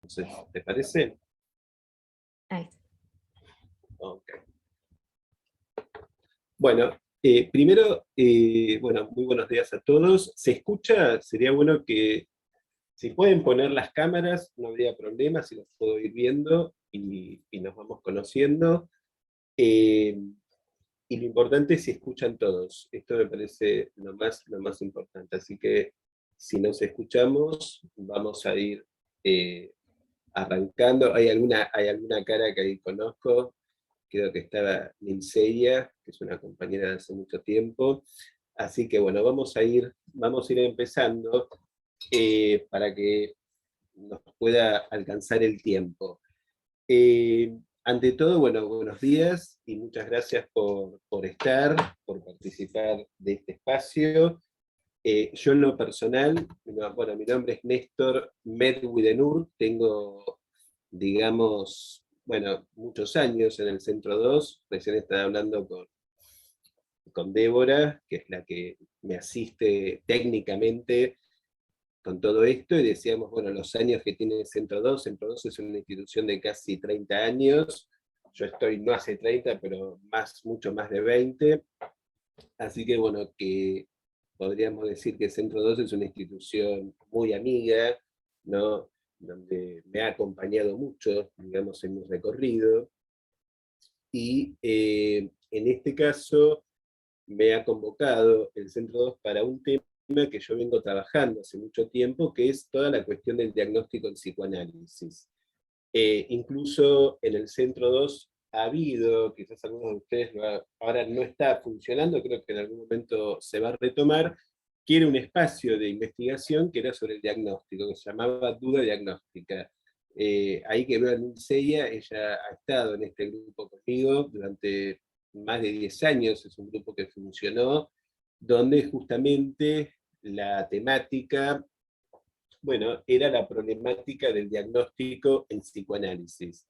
Entonces, ¿te parece? Ahí. Ok. Bueno, primero, bueno, muy buenos días a todos. ¿Se escucha? Sería bueno que si pueden poner las cámaras, no habría problema, si los puedo ir viendo y nos vamos conociendo. Eh, y lo importante es si escuchan todos. Esto me parece lo más importante. Así que si nos escuchamos, vamos a ir arrancando. Hay alguna cara que ahí conozco. Creo que estaba Linceya, que es una compañera de hace mucho tiempo. Así que bueno, vamos a ir empezando para que nos pueda alcanzar el tiempo. Ante todo, bueno, buenos días y muchas gracias por estar, por participar de este espacio. Yo en lo personal, bueno, mi nombre es Néstor Medwidenur, tengo, digamos, bueno, muchos años en el Centro 2, recién estaba hablando con Débora, que es la que me asiste técnicamente con todo esto, y decíamos, bueno, los años que tiene Centro 2 es una institución de casi 30 años, yo estoy no hace 30, pero mucho más de 20, así que bueno, que podríamos decir que Centro 2 es una institución muy amiga, ¿no? Donde me ha acompañado mucho, digamos, en mi recorrido, y en este caso me ha convocado el Centro 2 para un tema que yo vengo trabajando hace mucho tiempo, que es toda la cuestión del diagnóstico en psicoanálisis. Incluso en el Centro 2 ha habido, quizás algunos de ustedes ahora no está funcionando, creo que en algún momento se va a retomar, que era un espacio de investigación que era sobre el diagnóstico, que se llamaba Duda Diagnóstica. Ahí que veo a Nilceya, ella ha estado en este grupo conmigo durante más de 10 años, es un grupo que funcionó, donde justamente la temática, bueno, era la problemática del diagnóstico en psicoanálisis.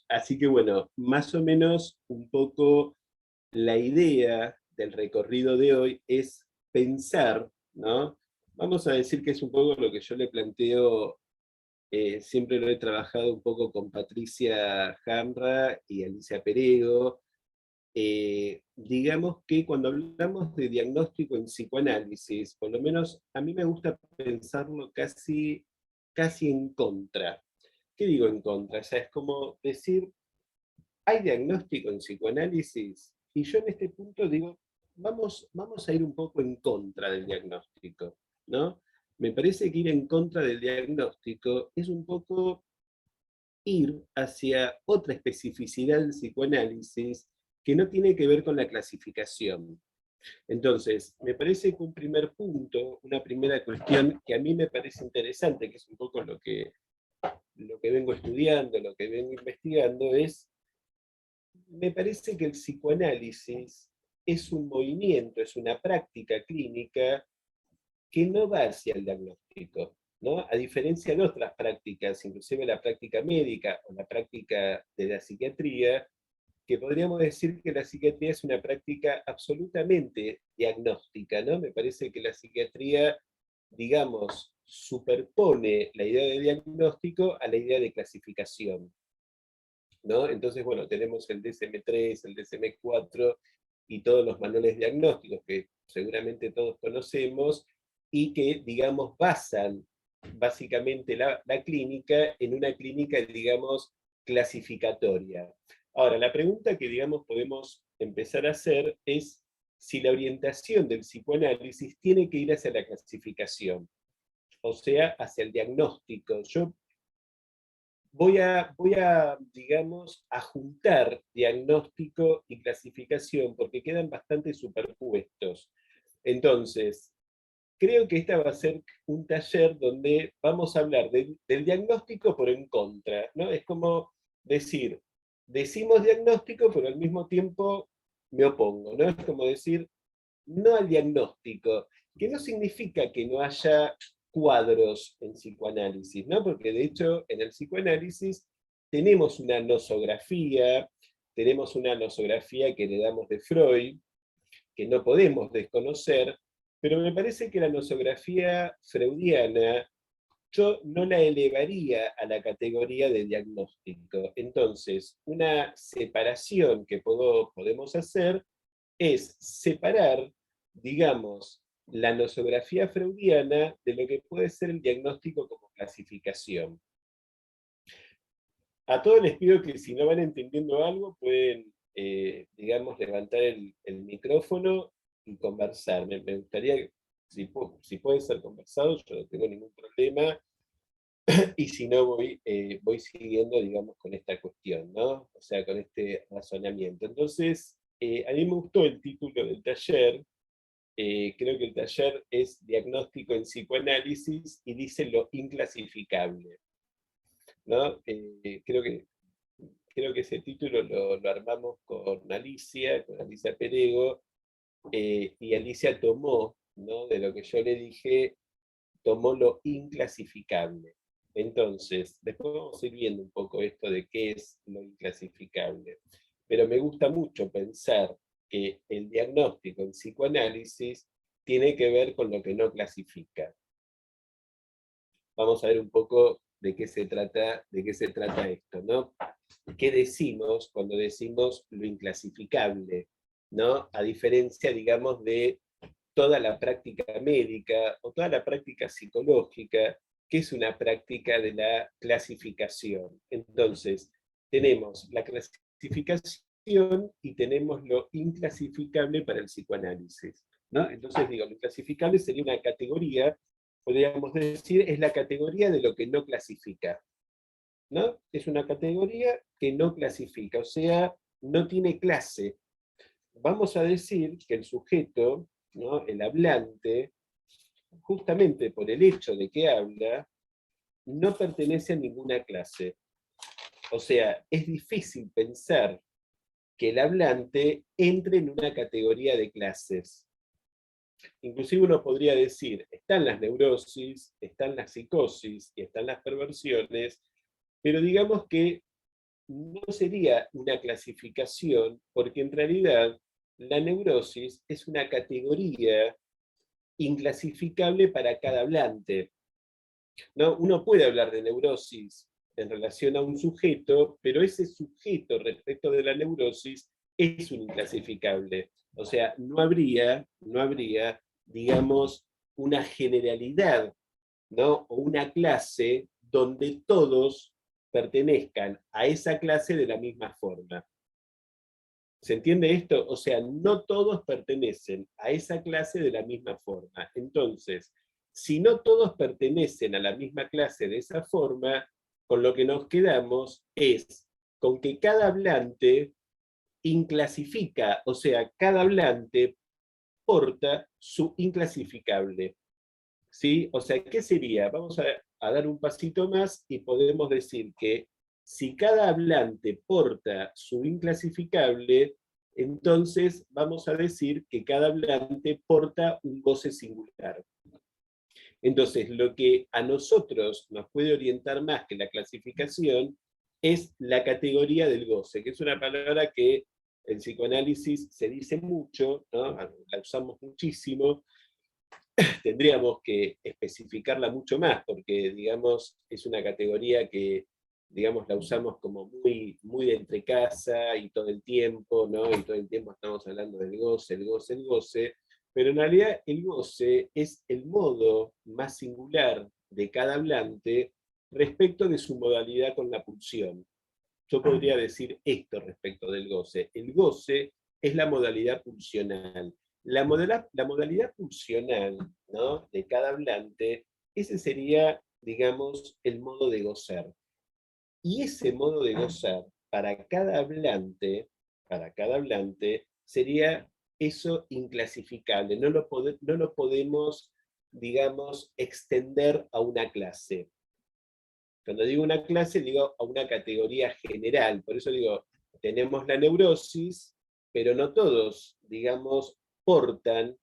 Así que bueno, más o menos un poco la idea del recorrido de hoy es pensar, ¿no? Vamos a decir que es un poco lo que yo le planteo, siempre lo he trabajado un poco con Patricia Hamra y Alicia Perego. Digamos que cuando hablamos de diagnóstico en psicoanálisis, por lo menos a mí me gusta pensarlo casi en contra. ¿Qué digo en contra? O sea, es como decir, ¿hay diagnóstico en psicoanálisis? Y yo en este punto digo, vamos a ir un poco en contra del diagnóstico, ¿no? Me parece que ir en contra del diagnóstico es un poco ir hacia otra especificidad del psicoanálisis que no tiene que ver con la clasificación. Entonces, me parece que un primer punto, una primera cuestión que a mí me parece interesante, que es un poco lo que vengo estudiando, lo que vengo investigando, es, me parece que el psicoanálisis es un movimiento, es una práctica clínica que no va hacia el diagnóstico, ¿no? A diferencia de otras prácticas, inclusive la práctica médica o la práctica de la psiquiatría, que podríamos decir que la psiquiatría es una práctica absolutamente diagnóstica, ¿no? Me parece que la psiquiatría, digamos, superpone la idea de diagnóstico a la idea de clasificación, ¿no? Entonces, bueno, tenemos el DSM-3, el DSM-4 y todos los manuales diagnósticos que seguramente todos conocemos y que, digamos, basan básicamente la clínica en una clínica, digamos, clasificatoria. Ahora, la pregunta que, digamos, podemos empezar a hacer es si la orientación del psicoanálisis tiene que ir hacia la clasificación, o sea, hacia el diagnóstico. Yo voy a, digamos, a juntar diagnóstico y clasificación porque quedan bastante superpuestos. Entonces, creo que esta va a ser un taller donde vamos a hablar del diagnóstico pero en contra, ¿no? Es como decir, decimos diagnóstico pero al mismo tiempo me opongo, ¿no? Es como decir, no al diagnóstico, que no significa que no haya cuadros en psicoanálisis, ¿no? Porque de hecho en el psicoanálisis tenemos una nosografía que heredamos de Freud, que no podemos desconocer, pero me parece que la nosografía freudiana yo no la elevaría a la categoría de diagnóstico. Entonces, una separación que podemos hacer es separar, digamos, la nosografía freudiana de lo que puede ser el diagnóstico como clasificación. A todos les pido que si no van entendiendo algo, pueden, digamos, levantar el micrófono y conversar. Me gustaría, si puede ser conversado, yo no tengo ningún problema, y si no, voy siguiendo, digamos, con esta cuestión, ¿no? O sea, con este razonamiento. Entonces, a mí me gustó el título del taller. Creo que el taller es Diagnóstico en Psicoanálisis y dice lo inclasificable, ¿no? Creo que ese título lo armamos con Alicia Perego, y Alicia tomó, ¿no? De lo que yo le dije, tomó lo inclasificable. Entonces, después vamos a ir viendo un poco esto de qué es lo inclasificable. Pero me gusta mucho pensar que el diagnóstico en psicoanálisis tiene que ver con lo que no clasifica. Vamos a ver un poco de qué se trata esto, ¿no? ¿Qué decimos cuando decimos lo inclasificable? ¿No? A diferencia, digamos, de toda la práctica médica o toda la práctica psicológica, que es una práctica de la clasificación. Entonces, tenemos la clasificación y tenemos lo inclasificable para el psicoanálisis, ¿no? Entonces, digo, lo inclasificable sería una categoría, podríamos decir, es la categoría de lo que no clasifica, ¿no? Es una categoría que no clasifica, o sea, no tiene clase. Vamos a decir que el sujeto, ¿no? El hablante, justamente por el hecho de que habla, no pertenece a ninguna clase. O sea, es difícil pensar que el hablante entre en una categoría de clases. Inclusive uno podría decir, están las neurosis, están las psicosis y están las perversiones, pero digamos que no sería una clasificación, porque en realidad la neurosis es una categoría inclasificable para cada hablante, ¿no? Uno puede hablar de neurosis en relación a un sujeto, pero ese sujeto respecto de la neurosis es un inclasificable. O sea, no habría, digamos, una generalidad, ¿no? O una clase donde todos pertenezcan a esa clase de la misma forma. ¿Se entiende esto? O sea, no todos pertenecen a esa clase de la misma forma. Entonces, si no todos pertenecen a la misma clase de esa forma, con lo que nos quedamos es con que cada hablante inclasifica, o sea, cada hablante porta su inclasificable. ¿Sí? O sea, ¿qué sería? Vamos a dar un pasito más y podemos decir que si cada hablante porta su inclasificable, entonces vamos a decir que cada hablante porta un goce singular. Entonces, lo que a nosotros nos puede orientar más que la clasificación es la categoría del goce, que es una palabra que en psicoanálisis se dice mucho, ¿no? La usamos muchísimo. Tendríamos que especificarla mucho más, porque, digamos, es una categoría que, digamos, la usamos como muy, muy de entre casa y todo el tiempo, ¿no? Y todo el tiempo estamos hablando del goce, el goce, el goce, pero en realidad el goce es el modo más singular de cada hablante respecto de su modalidad con la pulsión. Yo podría decir esto respecto del goce. El goce es la modalidad pulsional. La modalidad pulsional, ¿no? De cada hablante, ese sería, digamos, el modo de gozar. Y ese modo de gozar, para cada hablante, sería eso inclasificable. No lo podemos, digamos, extender a una clase. Cuando digo una clase, digo a una categoría general. Por eso digo, tenemos la neurosis, pero no todos, digamos, portan,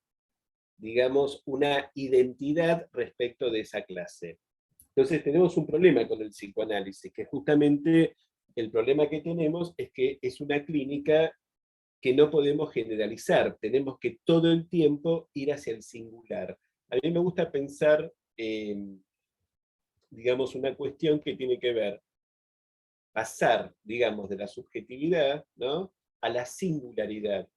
digamos, una identidad respecto de esa clase. Entonces tenemos un problema con el psicoanálisis, que justamente el problema que tenemos es que es una clínica que no podemos generalizar, tenemos que todo el tiempo ir hacia el singular. A mí me gusta pensar digamos, una cuestión que tiene que ver pasar, digamos, de la subjetividad, ¿no?, a la singularidad.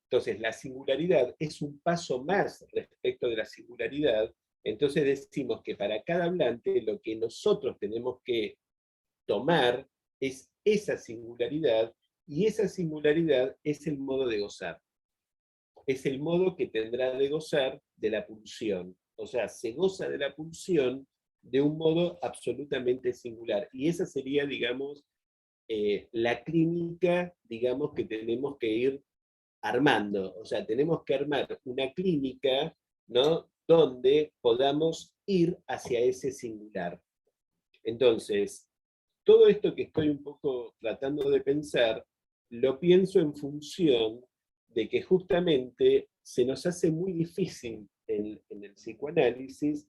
Entonces, la singularidad es un paso más respecto de la singularidad. Entonces decimos que para cada hablante lo que nosotros tenemos que tomar es esa singularidad, y esa singularidad es el modo de gozar. Es el modo que tendrá de gozar de la pulsión. O sea, se goza de la pulsión de un modo absolutamente singular. Y esa sería, digamos, la clínica, digamos, que tenemos que ir armando. O sea, tenemos que armar una clínica, ¿no?, donde podamos ir hacia ese singular. Entonces, todo esto que estoy un poco tratando de pensar, lo pienso en función de que justamente se nos hace muy difícil en el psicoanálisis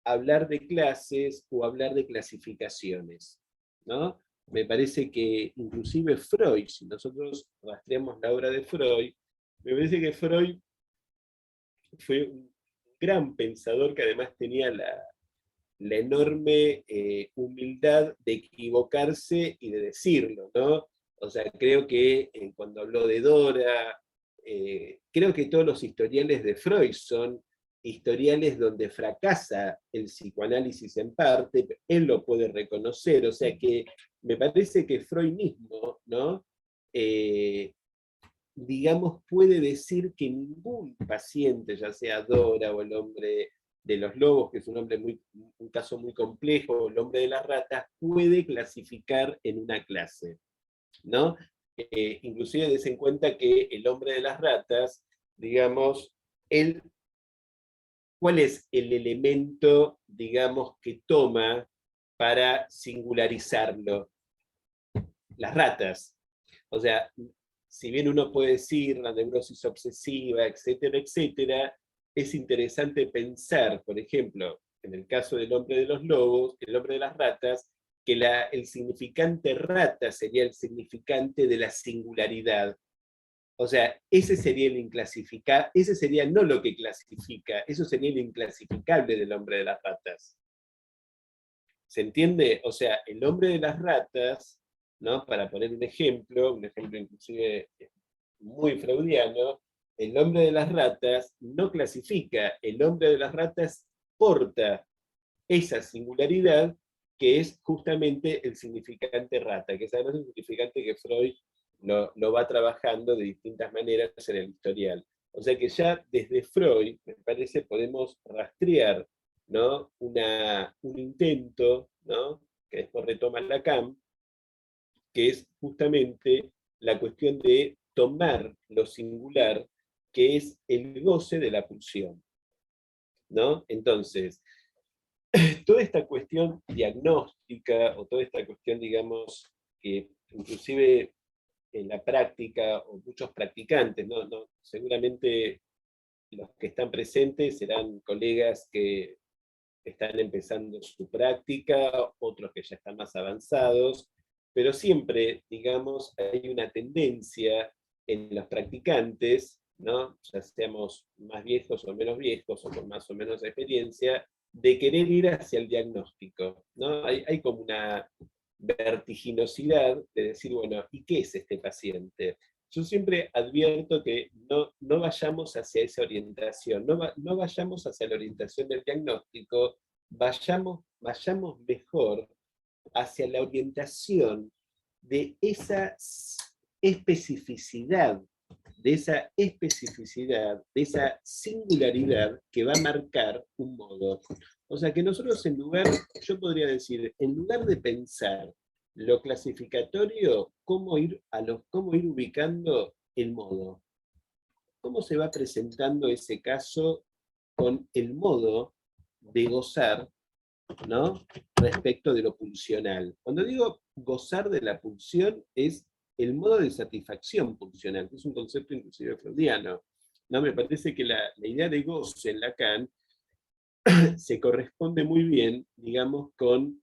hablar de clases o hablar de clasificaciones, ¿no? Me parece que inclusive Freud, si nosotros rastreamos la obra de Freud, me parece que Freud fue un gran pensador que además tenía la enorme humildad de equivocarse y de decirlo, ¿no? O sea, creo que cuando habló de Dora, creo que todos los historiales de Freud son historiales donde fracasa el psicoanálisis en parte, él lo puede reconocer, o sea que me parece que Freud mismo, ¿no?, digamos, puede decir que ningún paciente, ya sea Dora o el hombre de los lobos, que es un caso muy complejo, o el hombre de las ratas, puede clasificar en una clase, ¿no? Inclusive des en cuenta que el hombre de las ratas, digamos, ¿cuál es el elemento, digamos, que toma para singularizarlo? Las ratas. O sea, si bien uno puede decir la neurosis obsesiva, etcétera, etcétera, es interesante pensar, por ejemplo, en el caso del hombre de los lobos, el hombre de las ratas, que el significante rata sería el significante de la singularidad. O sea, ese sería el inclasificable, ese sería no lo que clasifica, eso sería el inclasificable del hombre de las ratas. ¿Se entiende? O sea, el hombre de las ratas, ¿no?, para poner un ejemplo inclusive muy freudiano, el hombre de las ratas no clasifica, el hombre de las ratas porta esa singularidad que es justamente el significante rata, que es además un significante que Freud lo va trabajando de distintas maneras en el historial. O sea que ya desde Freud, me parece, podemos rastrear, ¿no?, un intento, ¿no?, que después retoma Lacan, que es justamente la cuestión de tomar lo singular, que es el goce de la pulsión, ¿no? Entonces, toda esta cuestión diagnóstica, o toda esta cuestión, digamos, que inclusive en la práctica, o muchos practicantes, seguramente los que están presentes serán colegas que están empezando su práctica, otros que ya están más avanzados, pero siempre, digamos, hay una tendencia en los practicantes, ¿no?, ya seamos más viejos o menos viejos, o con más o menos experiencia, de querer ir hacia el diagnóstico, ¿no? Hay como una vertiginosidad de decir, bueno, ¿y qué es este paciente? Yo siempre advierto que no vayamos hacia esa orientación, no vayamos hacia la orientación del diagnóstico, vayamos mejor hacia la orientación de esa especificidad, de esa singularidad que va a marcar un modo. O sea que nosotros yo podría decir, en lugar de pensar lo clasificatorio, cómo ir ubicando el modo. ¿Cómo se va presentando ese caso con el modo de gozar, ¿no?, respecto de lo pulsional? Cuando digo gozar de la pulsión, es el modo de satisfacción pulsional, que es un concepto inclusive freudiano, ¿no? Me parece que la idea de goce en Lacan se corresponde muy bien, digamos, con,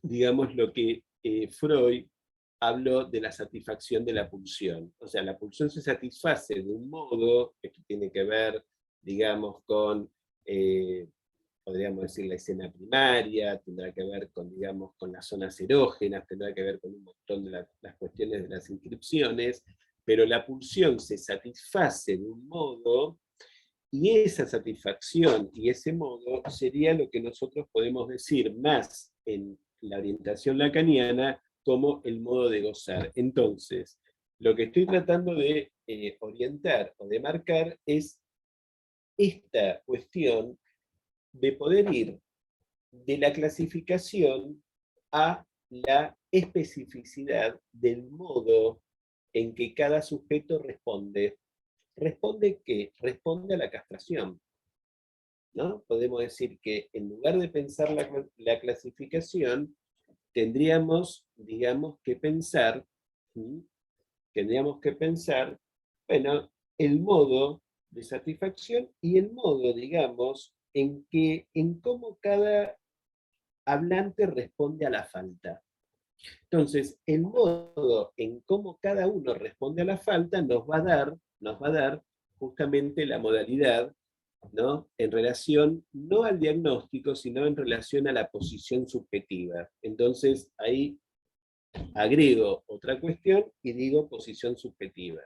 digamos, lo que Freud habló de la satisfacción de la pulsión. O sea, la pulsión se satisface de un modo que tiene que ver, digamos, con podríamos decir, la escena primaria, tendrá que ver con, digamos, con las zonas erógenas, tendrá que ver con un montón de las cuestiones de las inscripciones, pero la pulsión se satisface de un modo, y esa satisfacción y ese modo sería lo que nosotros podemos decir más en la orientación lacaniana como el modo de gozar. Entonces, lo que estoy tratando de orientar o de marcar es esta cuestión de poder ir de la clasificación a la especificidad del modo en que cada sujeto responde. ¿Responde qué? Responde a la castración, ¿no? Podemos decir que en lugar de pensar la clasificación, tendríamos, digamos, que pensar, ¿sí? Tendríamos que pensar, bueno, el modo de satisfacción y el modo, digamos, en cómo cada hablante responde a la falta. Entonces, el modo en cómo cada uno responde a la falta nos va a dar justamente la modalidad, ¿no? En relación no al diagnóstico, sino en relación a la posición subjetiva. Entonces, ahí agrego otra cuestión y digo posición subjetiva,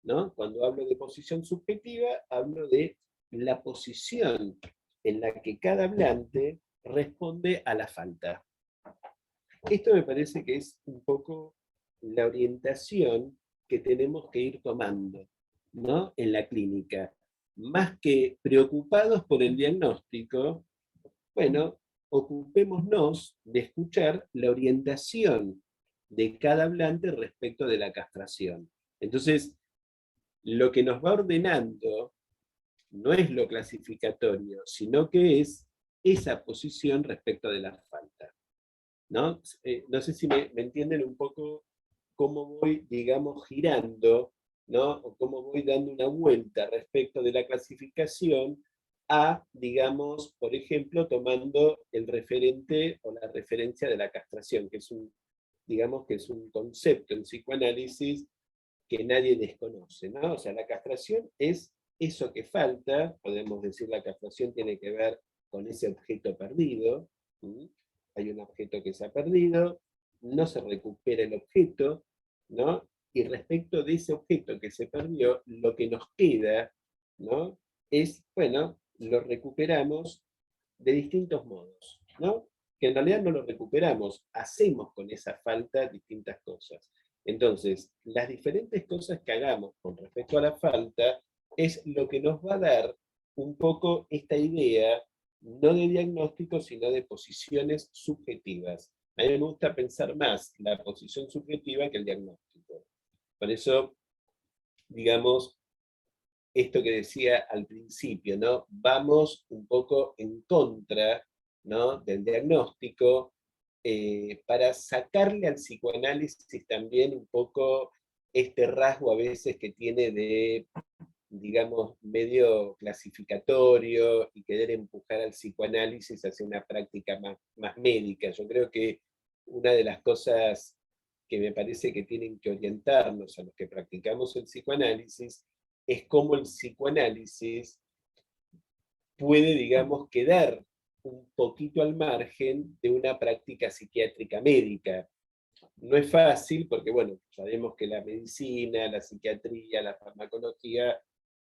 ¿no? Cuando hablo de posición subjetiva, hablo de la posición en la que cada hablante responde a la falta. Esto me parece que es un poco la orientación que tenemos que ir tomando, ¿no? En la clínica. Más que preocupados por el diagnóstico, bueno, ocupémonos de escuchar la orientación de cada hablante respecto de la castración. Entonces, lo que nos va ordenando no es lo clasificatorio, sino que es esa posición respecto de la falta, ¿no? No sé si me entienden un poco cómo voy, digamos, girando, ¿no? O cómo voy dando una vuelta respecto de la clasificación a, digamos, por ejemplo, tomando el referente o la referencia de la castración, que es un, digamos, que es un concepto en psicoanálisis que nadie desconoce, ¿no? O sea, la castración es eso que falta, podemos decir la castración tiene que ver con ese objeto perdido, ¿sí? Hay un objeto que se ha perdido, no se recupera el objeto, ¿no? Y respecto de ese objeto que se perdió, lo que nos queda, ¿no? Es, bueno, lo recuperamos de distintos modos, ¿no? Que en realidad no lo recuperamos, hacemos con esa falta distintas cosas. Entonces, las diferentes cosas que hagamos con respecto a la falta es lo que nos va a dar un poco esta idea, no de diagnóstico, sino de posiciones subjetivas. A mí me gusta pensar más la posición subjetiva que el diagnóstico. Por eso, digamos, esto que decía al principio, ¿no? Vamos un poco en contra, ¿no? Del diagnóstico, para sacarle al psicoanálisis también un poco este rasgo a veces que tiene de, digamos, medio clasificatorio y querer empujar al psicoanálisis hacia una práctica más médica. Yo creo que una de las cosas que me parece que tienen que orientarnos a los que practicamos el psicoanálisis es cómo el psicoanálisis puede, digamos, quedar un poquito al margen de una práctica psiquiátrica médica. No es fácil porque, bueno, sabemos que la medicina, la psiquiatría, la farmacología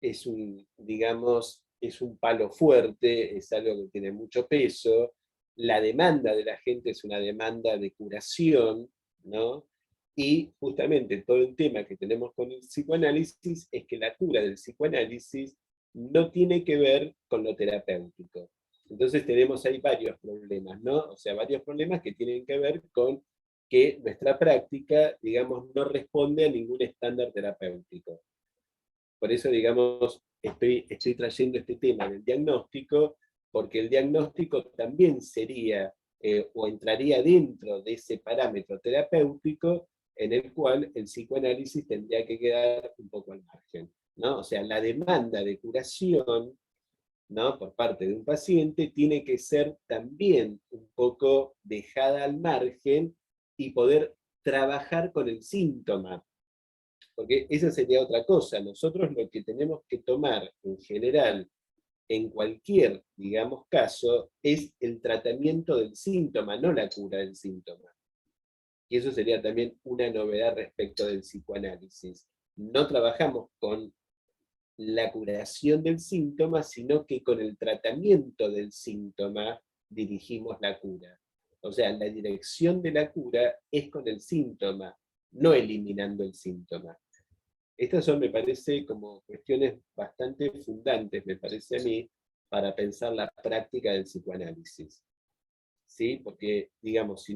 es un, digamos, es un palo fuerte, es algo que tiene mucho peso. La demanda de la gente es una demanda de curación, ¿no? Y justamente todo el tema que tenemos con el psicoanálisis es que la cura del psicoanálisis no tiene que ver con lo terapéutico. Entonces tenemos ahí varios problemas, ¿no? O sea, varios problemas que tienen que ver con que nuestra práctica, digamos, no responde a ningún estándar terapéutico. Por eso, digamos, estoy trayendo este tema del diagnóstico, porque el diagnóstico también sería o entraría dentro de ese parámetro terapéutico en el cual el psicoanálisis tendría que quedar un poco al margen, ¿no? O sea, la demanda de curación, ¿no? Por parte de un paciente tiene que ser también un poco dejada al margen y poder trabajar con el síntoma, porque esa sería otra cosa. Nosotros lo que tenemos que tomar en general en cualquier, digamos, caso, es el tratamiento del síntoma, no la cura del síntoma. Y eso sería también una novedad respecto del psicoanálisis. No trabajamos con la curación del síntoma, sino que con el tratamiento del síntoma dirigimos la cura. O sea, la dirección de la cura es con el síntoma, no eliminando el síntoma. Estas son, me parece, como cuestiones bastante fundantes, me parece a mí, para pensar la práctica del psicoanálisis. ¿Sí? Porque, digamos,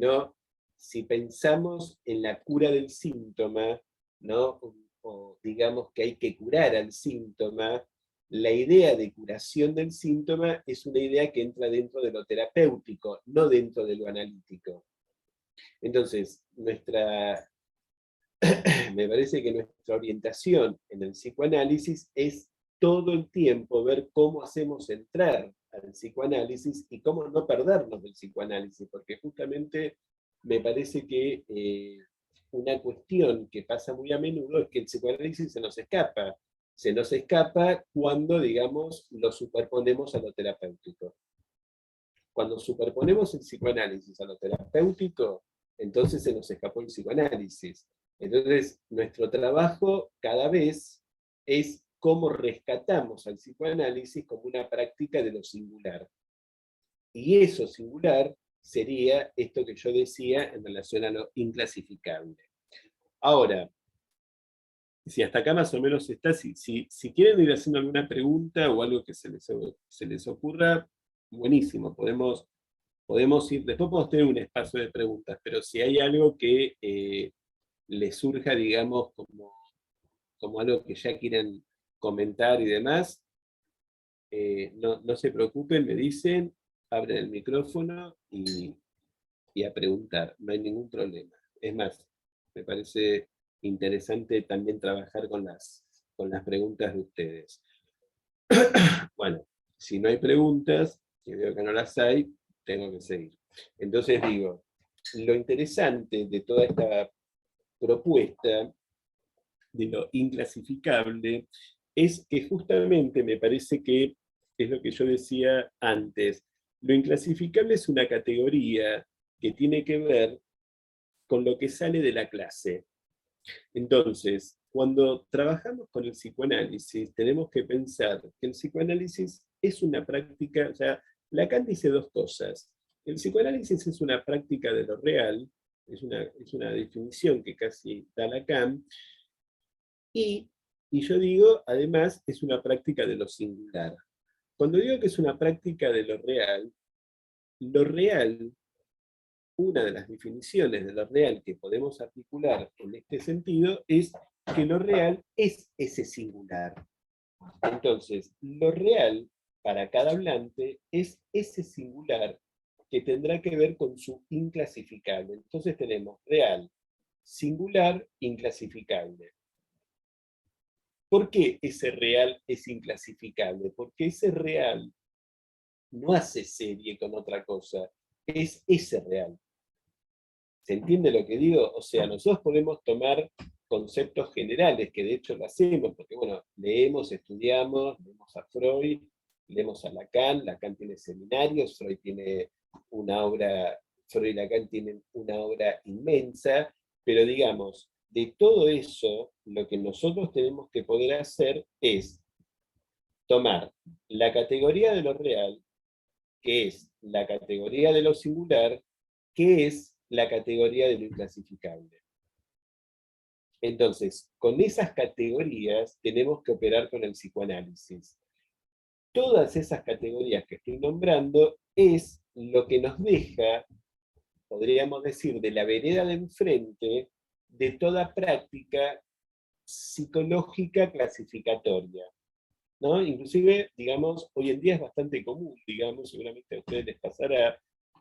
si pensamos en la cura del síntoma, ¿no? O digamos que hay que curar al síntoma, la idea de curación del síntoma es una idea que entra dentro de lo terapéutico, no dentro de lo analítico. Entonces, me parece que nuestra orientación en el psicoanálisis es todo el tiempo ver cómo hacemos entrar al psicoanálisis y cómo no perdernos del psicoanálisis, porque justamente me parece que una cuestión que pasa muy a menudo es que el psicoanálisis se nos escapa. Se nos escapa cuando, digamos, lo superponemos a lo terapéutico. Cuando superponemos el psicoanálisis a lo terapéutico, entonces se nos escapó el psicoanálisis. Entonces, nuestro trabajo cada vez es cómo rescatamos al psicoanálisis como una práctica de lo singular. Y eso singular sería esto que yo decía en relación a lo inclasificable. Ahora, si hasta acá más o menos está, si quieren ir haciendo alguna pregunta o algo que se les ocurra, buenísimo, podemos ir, después podemos tener un espacio de preguntas, pero si hay algo que les surja, digamos, como algo que ya quieren comentar y demás, no se preocupen, me dicen, abren el micrófono y a preguntar, no hay ningún problema. Es más, me parece interesante también trabajar con las preguntas de ustedes. Bueno, si no hay preguntas, y veo que no las hay, tengo que seguir. Entonces digo, lo interesante de toda esta propuesta de lo inclasificable es que justamente me parece que es lo que yo decía antes, lo inclasificable es una categoría que tiene que ver con lo que sale de la clase. Entonces, cuando trabajamos con el psicoanálisis, tenemos que pensar que el psicoanálisis es una práctica, o sea, Lacan dice dos cosas. El psicoanálisis es una práctica de lo real, es una definición que casi da Lacan, y yo digo, además, es una práctica de lo singular. Cuando digo que es una práctica de lo real, una de las definiciones de lo real que podemos articular en este sentido es que lo real es ese singular. Entonces, lo real para cada hablante es ese singular que tendrá que ver con su inclasificable. Entonces tenemos real, singular, inclasificable. ¿Por qué ese real es inclasificable? Porque ese real no hace serie con otra cosa, es ese real. ¿Se entiende lo que digo? O sea, nosotros podemos tomar conceptos generales, que de hecho lo hacemos, porque bueno, leemos, estudiamos, leemos a Freud, leemos a Lacan tiene seminarios, Freud y Lacan tienen una obra inmensa, pero digamos, de todo eso, lo que nosotros tenemos que poder hacer es tomar la categoría de lo real, que es la categoría de lo singular, que es la categoría de lo inclasificable. Entonces, con esas categorías tenemos que operar con el psicoanálisis. Todas esas categorías que estoy nombrando es lo que nos deja, podríamos decir, de la vereda de enfrente de toda práctica psicológica clasificatoria, ¿no? Inclusive, digamos, hoy en día es bastante común, digamos, seguramente a ustedes les pasará,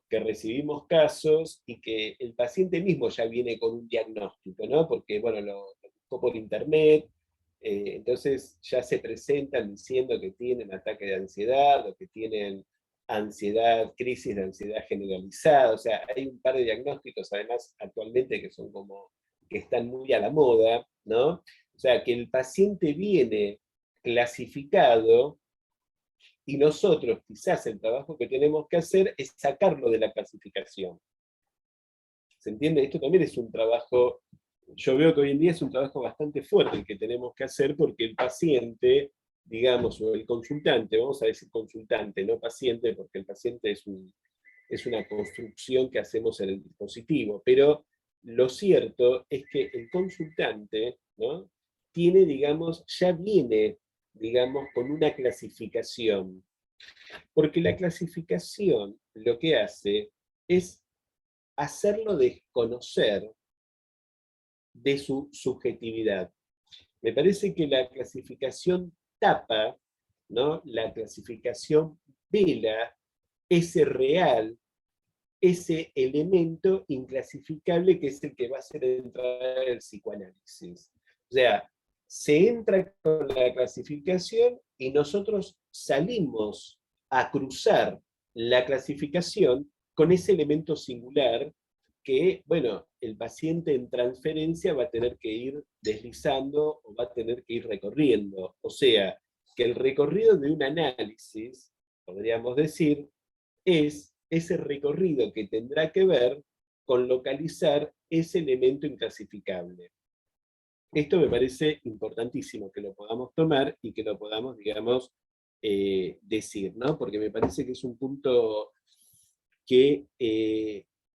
que recibimos casos y que el paciente mismo ya viene con un diagnóstico, ¿no? Porque, bueno, lo buscó por internet, entonces ya se presentan diciendo que tienen ataque de ansiedad o que tienen ansiedad, crisis de ansiedad generalizada, o sea, hay un par de diagnósticos además actualmente que son como, que están muy a la moda, ¿no? O sea, que el paciente viene clasificado Y nosotros quizás el trabajo que tenemos que hacer es sacarlo de la clasificación. ¿Se entiende? Esto también es un trabajo, yo veo que hoy en día es un trabajo bastante fuerte el que tenemos que hacer porque el paciente, digamos, o el consultante, vamos a decir consultante, no paciente, porque el paciente es una construcción que hacemos en el dispositivo, pero lo cierto es que el consultante, ¿no?, tiene, digamos, ya viene, digamos, con una clasificación, porque la clasificación lo que hace es hacerlo desconocer de su subjetividad. Me parece que la clasificación tapa, ¿no?, la clasificación vela ese real, ese elemento inclasificable que es el que va a hacer entrar el psicoanálisis. O sea, se entra con la clasificación y nosotros salimos a cruzar la clasificación con ese elemento singular que, bueno, el paciente en transferencia va a tener que ir deslizando o va a tener que ir recorriendo. O sea, que el recorrido de un análisis, podríamos decir, es ese recorrido que tendrá que ver con localizar ese elemento inclasificable. Esto me parece importantísimo que lo podamos tomar y que lo podamos, digamos, decir, ¿no? Porque me parece que es un punto que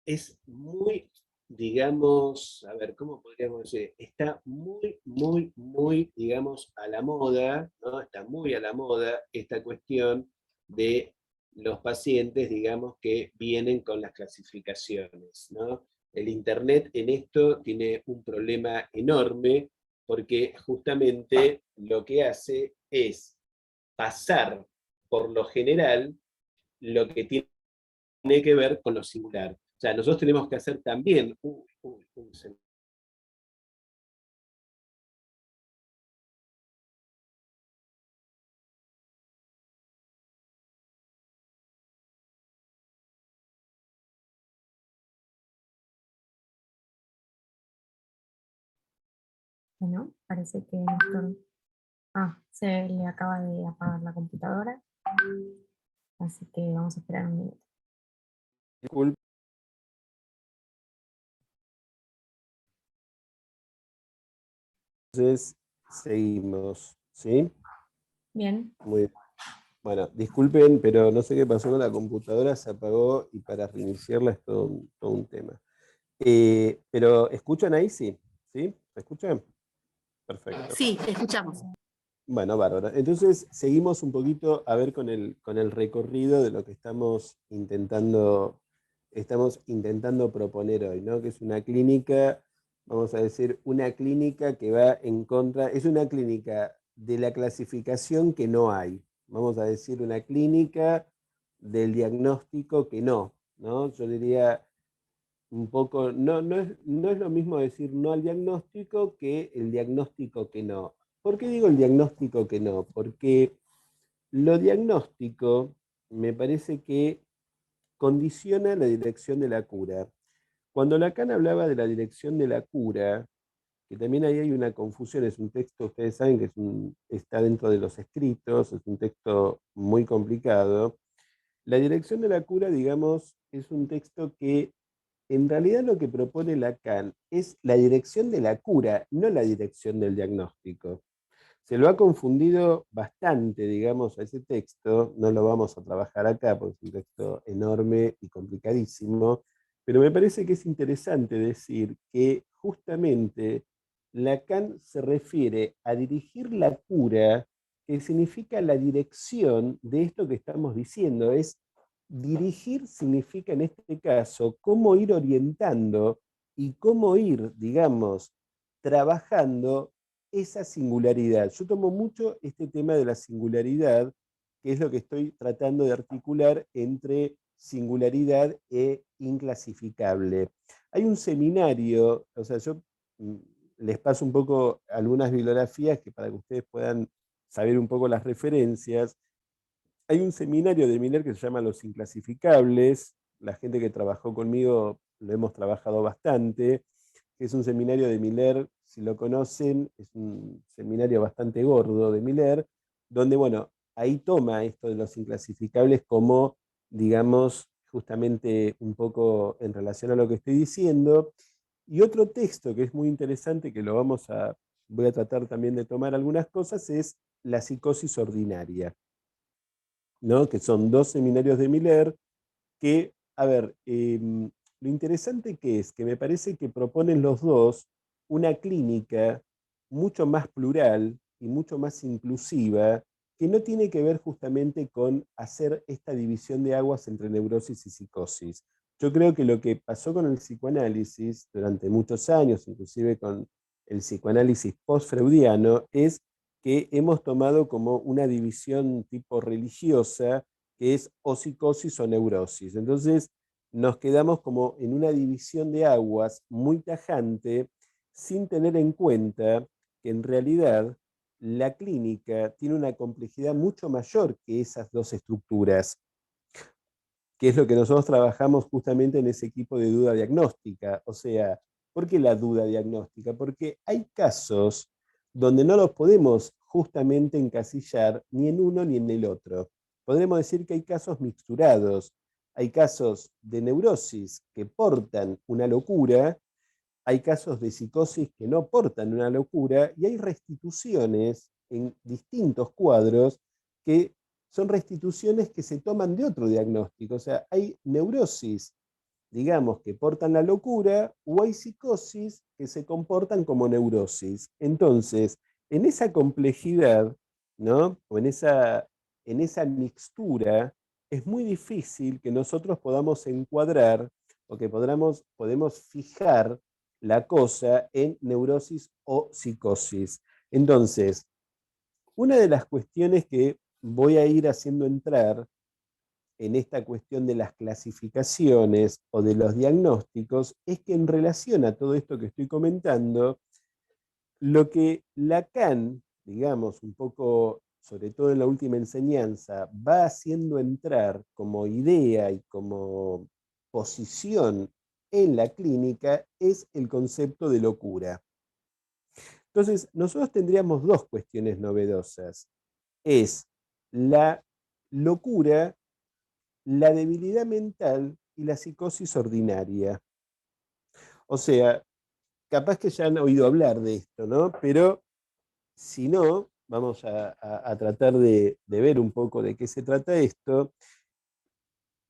es muy, digamos, a ver, ¿cómo podríamos decir? Está muy, muy, muy, digamos, a la moda, ¿no? Está muy a la moda esta cuestión de los pacientes, digamos, que vienen con las clasificaciones, ¿no? El Internet en esto tiene un problema enorme porque justamente lo que hace es pasar por lo general lo que tiene que ver con lo singular. O sea, nosotros tenemos que hacer también Bueno, parece que Néstor... Ah, se le acaba de apagar la computadora, así que vamos a esperar un minuto. Disculpe. Entonces, seguimos, ¿sí? Bien, Muy bien. Bueno, disculpen, pero no sé qué pasó con la computadora, se apagó y para reiniciarla es todo un tema. Pero, ¿escuchan ahí? Sí, ¿sí? ¿Se escuchan? Perfecto. Sí, te escuchamos. Bueno, bárbaro. Entonces, seguimos un poquito a ver con el recorrido de lo que estamos intentando proponer hoy, ¿no? Que es una clínica, vamos a decir, una clínica que va en contra, es una clínica de la clasificación que no hay. Vamos a decir, una clínica del diagnóstico que ¿no? Yo diría un poco, no es lo mismo decir no al diagnóstico que el diagnóstico que no. ¿Por qué digo el diagnóstico que no? Porque lo diagnóstico me parece que condiciona la dirección de la cura. Cuando Lacan hablaba de la dirección de la cura, que también ahí hay una confusión, es un texto, ustedes saben que está dentro de los escritos, es un texto muy complicado. La dirección de la cura, digamos, es un texto que en realidad lo que propone Lacan es la dirección de la cura, no la dirección del diagnóstico. Se lo ha confundido bastante, digamos, a ese texto, no lo vamos a trabajar acá porque es un texto enorme y complicadísimo, pero me parece que es interesante decir que justamente Lacan se refiere a dirigir la cura, que significa la dirección de esto que estamos diciendo, es dirigir significa en este caso cómo ir orientando y cómo ir, digamos, trabajando esa singularidad. Yo tomo mucho este tema de la singularidad, que es lo que estoy tratando de articular entre singularidad e inclasificable. Hay un seminario, o sea, yo les paso un poco algunas bibliografías que para que ustedes puedan saber un poco las referencias. Hay un seminario de Miller que se llama Los Inclasificables. La gente que trabajó conmigo lo hemos trabajado bastante. Es un seminario de Miller, si lo conocen, es un seminario bastante gordo de Miller, donde, bueno, ahí toma esto de los inclasificables como, digamos, justamente un poco en relación a lo que estoy diciendo. Y otro texto que es muy interesante, que voy a tratar también de tomar algunas cosas, es La psicosis ordinaria, ¿no? Que son dos seminarios de Miller que, a ver, lo interesante que es que me parece que proponen los dos una clínica mucho más plural y mucho más inclusiva, que no tiene que ver justamente con hacer esta división de aguas entre neurosis y psicosis. Yo creo que lo que pasó con el psicoanálisis durante muchos años, inclusive con el psicoanálisis post-freudiano, es que hemos tomado como una división tipo religiosa, que es o psicosis o neurosis. Entonces nos quedamos como en una división de aguas muy tajante, sin tener en cuenta que en realidad la clínica tiene una complejidad mucho mayor que esas dos estructuras, que es lo que nosotros trabajamos justamente en ese equipo de duda diagnóstica. O sea, ¿por qué la duda diagnóstica? Porque hay casos donde no los podemos justamente encasillar ni en uno ni en el otro. Podremos decir que hay casos mixturados, hay casos de neurosis que portan una locura, hay casos de psicosis que no portan una locura y hay restituciones en distintos cuadros que son restituciones que se toman de otro diagnóstico. O sea, hay neurosis, digamos, que portan la locura, o hay psicosis que se comportan como neurosis. Entonces, en esa complejidad, ¿no? O en esa mixtura, es muy difícil que nosotros podamos encuadrar o que podemos fijar la cosa en neurosis o psicosis. Entonces, una de las cuestiones que voy a ir haciendo entrar en esta cuestión de las clasificaciones o de los diagnósticos es que en relación a todo esto que estoy comentando, lo que Lacan, digamos, un poco, sobre todo en la última enseñanza, va haciendo entrar como idea y como posición en la clínica es el concepto de locura. Entonces, nosotros tendríamos dos cuestiones novedosas. Es la locura, la debilidad mental y la psicosis ordinaria. O sea, capaz que ya han oído hablar de esto, ¿no? Pero si no, vamos a tratar de ver un poco de qué se trata esto.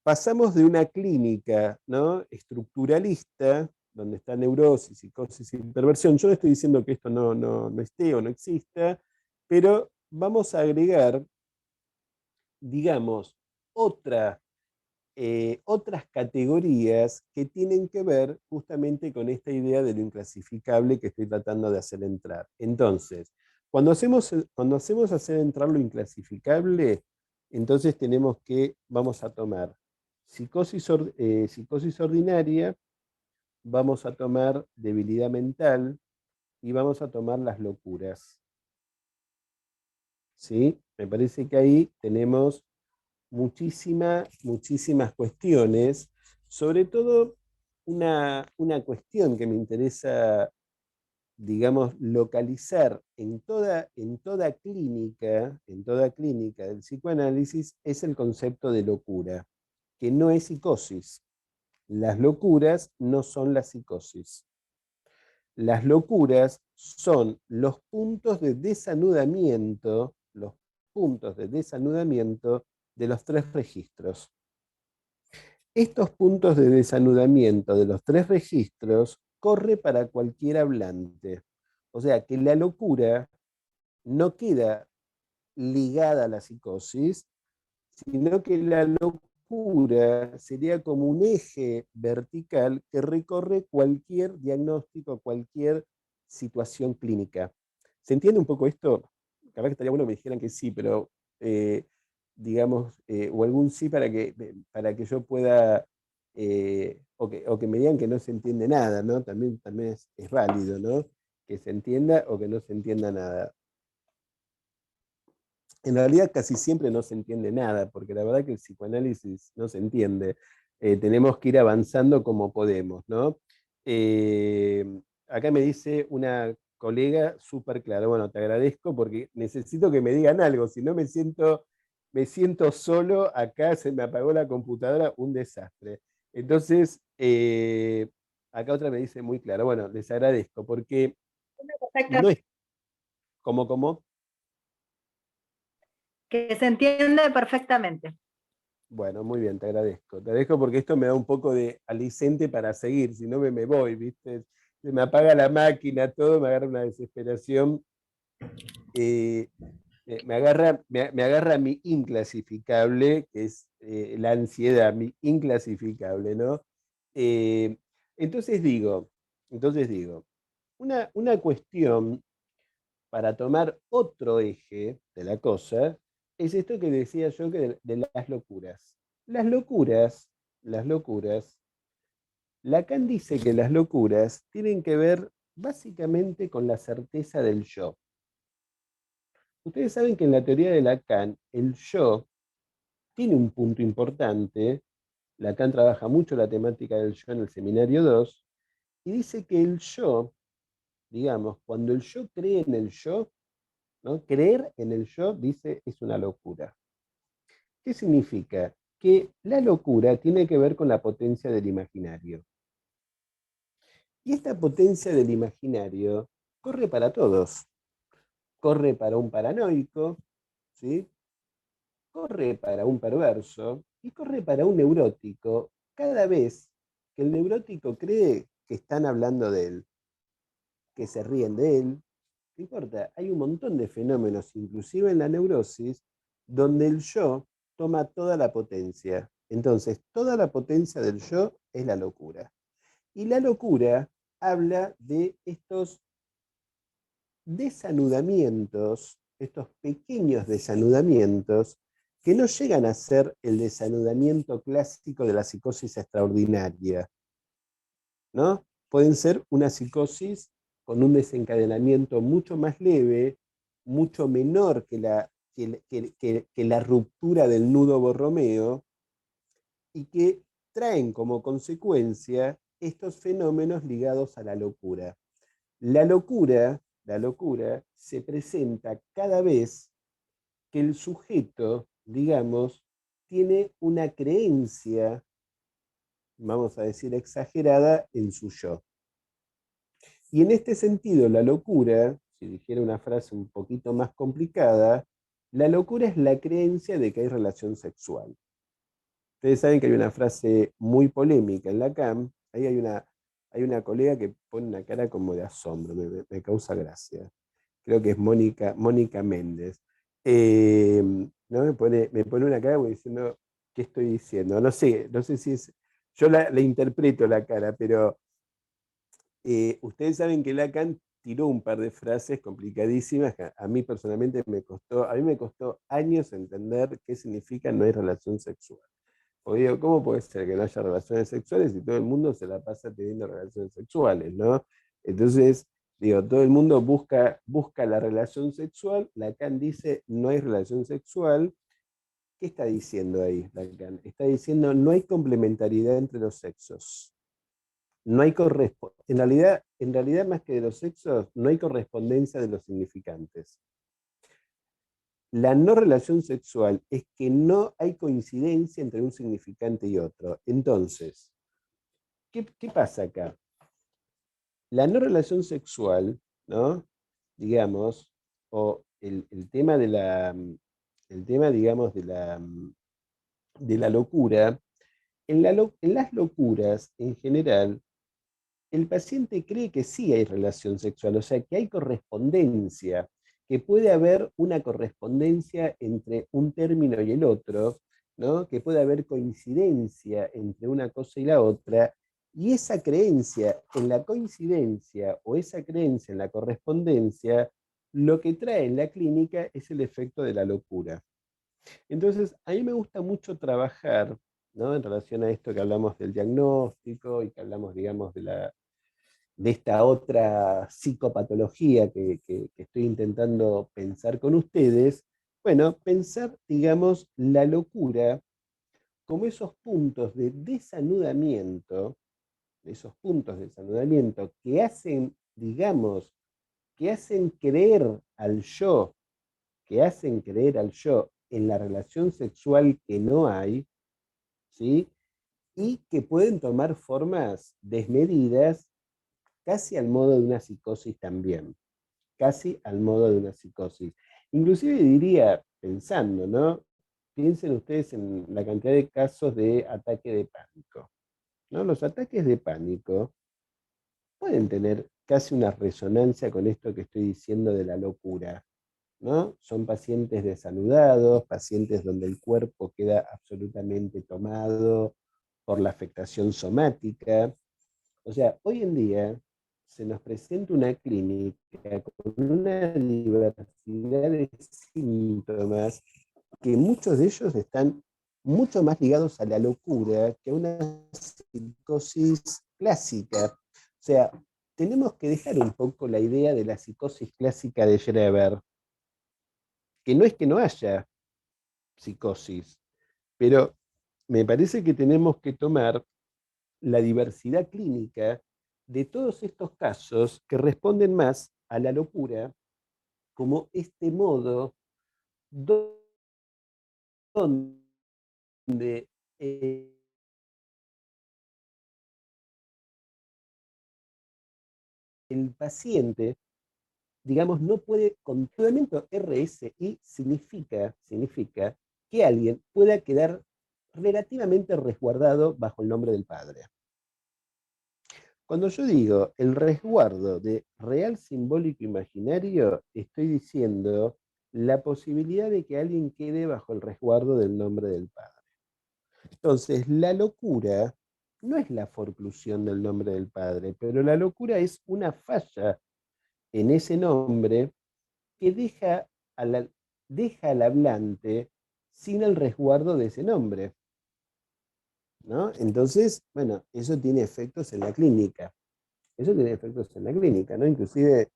Pasamos de una clínica, ¿no?, estructuralista, donde está neurosis, psicosis y perversión. Yo no estoy diciendo que esto no esté o no exista, pero vamos a agregar, digamos, otras categorías que tienen que ver justamente con esta idea de lo inclasificable que estoy tratando de hacer entrar. Entonces, cuando hacemos hacer entrar lo inclasificable, entonces vamos a tomar psicosis ordinaria, vamos a tomar debilidad mental y vamos a tomar las locuras. ¿Sí? Me parece que ahí tenemos muchísimas cuestiones, sobre todo una cuestión que me interesa, digamos, localizar en toda clínica del psicoanálisis, es el concepto de locura, que no es psicosis. Las locuras no son la psicosis. Las locuras son los puntos de desanudamiento de los tres registros. Estos puntos de desanudamiento de los tres registros corre para cualquier hablante. O sea que la locura no queda ligada a la psicosis, sino que la locura sería como un eje vertical que recorre cualquier diagnóstico, cualquier situación clínica. ¿Se entiende un poco esto? Capaz que estaría bueno que me dijeran que sí, pero digamos, o algún sí para que yo pueda, o que me digan que no se entiende nada, ¿no? También es válido, ¿no? Que se entienda o que no se entienda nada. En realidad casi siempre no se entiende nada, porque la verdad que el psicoanálisis no se entiende. Tenemos que ir avanzando como podemos, ¿no? Eh, Acá me dice una colega súper clara, bueno, te agradezco porque necesito que me digan algo, si no me siento me siento solo, acá se me apagó la computadora, un desastre. Entonces, acá otra me dice muy claro, bueno, les agradezco, porque Perfecto. no es como, Que se entiende perfectamente. bueno, muy bien, te agradezco. Te agradezco porque esto me da un poco de aliciente para seguir, si no me voy, ¿viste? Se me apaga la máquina, todo, me agarra una desesperación. eh, me agarra mi inclasificable, que es la ansiedad, mi inclasificable, ¿no? Eh, entonces digo, entonces digo, una cuestión para tomar otro eje de la cosa es esto que decía yo que de las locuras. Las locuras, las locuras, Lacan dice que las locuras tienen que ver básicamente con la certeza del yo. Ustedes saben que en la teoría de Lacan, el yo tiene un punto importante. Lacan trabaja mucho la temática del yo en el seminario 2 y dice que el yo, digamos, cuando el yo cree en el yo, ¿no? Creer en el yo, dice, es una locura. ¿Qué significa? Que la locura tiene que ver con la potencia del imaginario. Y esta potencia del imaginario corre para todos. Corre para un paranoico, ¿sí? Corre para un perverso y corre para un neurótico cada vez que el neurótico cree que están hablando de él, que se ríen de él. No importa, hay un montón de fenómenos, inclusive en la neurosis, donde el yo toma toda la potencia. Entonces, toda la potencia del yo es la locura. Y la locura habla de estos desanudamientos, estos pequeños desanudamientos, que no llegan a ser el desanudamiento clásico de la psicosis extraordinaria, ¿no? Pueden ser una psicosis con un desencadenamiento mucho más leve, mucho menor que la ruptura del nudo Borromeo, y que traen como consecuencia estos fenómenos ligados a la locura. La locura se presenta cada vez que el sujeto, digamos, tiene una creencia, vamos a decir, exagerada en su yo. Y en este sentido, la locura, si dijera una frase un poquito más complicada, la locura es la creencia de que hay relación sexual. Ustedes saben que hay una frase muy polémica en Lacan, ahí hay una colega que pone una cara como de asombro, me causa gracia. Creo que es Mónica Méndez. ¿No? Me pone una cara como diciendo, ¿qué estoy diciendo? No sé si es, yo la interpreto la cara, pero ustedes saben que Lacan tiró un par de frases complicadísimas que a mí personalmente a mí me costó años entender qué significa no hay relación sexual. Porque digo, ¿cómo puede ser que no haya relaciones sexuales si todo el mundo se la pasa teniendo relaciones sexuales, ¿no? Entonces, digo, todo el mundo busca la relación sexual, Lacan dice no hay relación sexual. ¿Qué está diciendo ahí Lacan? Está diciendo no hay complementariedad entre los sexos. No hay en realidad, más que de los sexos, no hay correspondencia de los significantes. La no relación sexual es que no hay coincidencia entre un significante y otro. Entonces, ¿qué pasa acá? La no relación sexual, ¿no? Digamos, o el tema el tema, digamos, de la locura, en las locuras, en general, el paciente cree que sí hay relación sexual, o sea, que hay correspondencia, que puede haber una correspondencia entre un término y el otro, ¿no? Que puede haber coincidencia entre una cosa y la otra, y esa creencia en la coincidencia o esa creencia en la correspondencia, lo que trae en la clínica es el efecto de la locura. Entonces, a mí me gusta mucho trabajar, ¿no? En relación a esto que hablamos del diagnóstico y que hablamos, digamos, de esta otra psicopatología que estoy intentando pensar con ustedes, bueno, pensar, digamos, la locura como esos puntos de desanudamiento que hacen, digamos, que hacen creer al yo, que hacen creer al yo en la relación sexual que no hay, ¿sí? Y que pueden tomar formas desmedidas, casi al modo de una psicosis también, casi al modo de una psicosis. Inclusive diría, pensando, ¿no? Piensen ustedes en la cantidad de casos de ataque de pánico, ¿no? Los ataques de pánico pueden tener casi una resonancia con esto que estoy diciendo de la locura, ¿no? Son pacientes desanudados, pacientes donde el cuerpo queda absolutamente tomado por la afectación somática. O sea, hoy en día se nos presenta una clínica con una diversidad de síntomas que muchos de ellos están mucho más ligados a la locura que a una psicosis clásica. O sea, tenemos que dejar un poco la idea de la psicosis clásica de Schreber, que no es que no haya psicosis, pero me parece que tenemos que tomar la diversidad clínica de todos estos casos que responden más a la locura como este modo donde el paciente, digamos, no puede, con el elemento RSI significa que alguien pueda quedar relativamente resguardado bajo el nombre del padre. Cuando yo digo el resguardo de real, simbólico, imaginario, estoy diciendo la posibilidad de que alguien quede bajo el resguardo del nombre del padre. Entonces, la locura no es la forclusión del nombre del padre, pero la locura es una falla en ese nombre que deja al hablante sin el resguardo de ese nombre, ¿no? Entonces, bueno, eso tiene efectos en la clínica. Eso tiene efectos en la clínica, ¿no? Inclusive,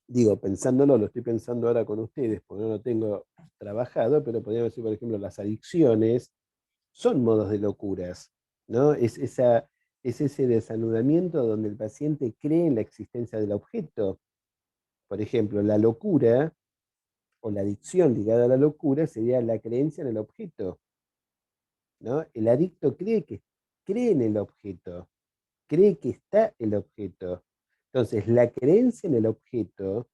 digo, pensándolo, lo estoy pensando ahora con ustedes, porque no lo tengo trabajado, pero podríamos decir, por ejemplo, las adicciones son modos de locuras, ¿no? Es ese desanudamiento donde el paciente cree en la existencia del objeto. Por ejemplo, la locura o la adicción ligada a la locura sería la creencia en el objeto, ¿no? El adicto cree en el objeto, cree que está el objeto. Entonces, la creencia en el objeto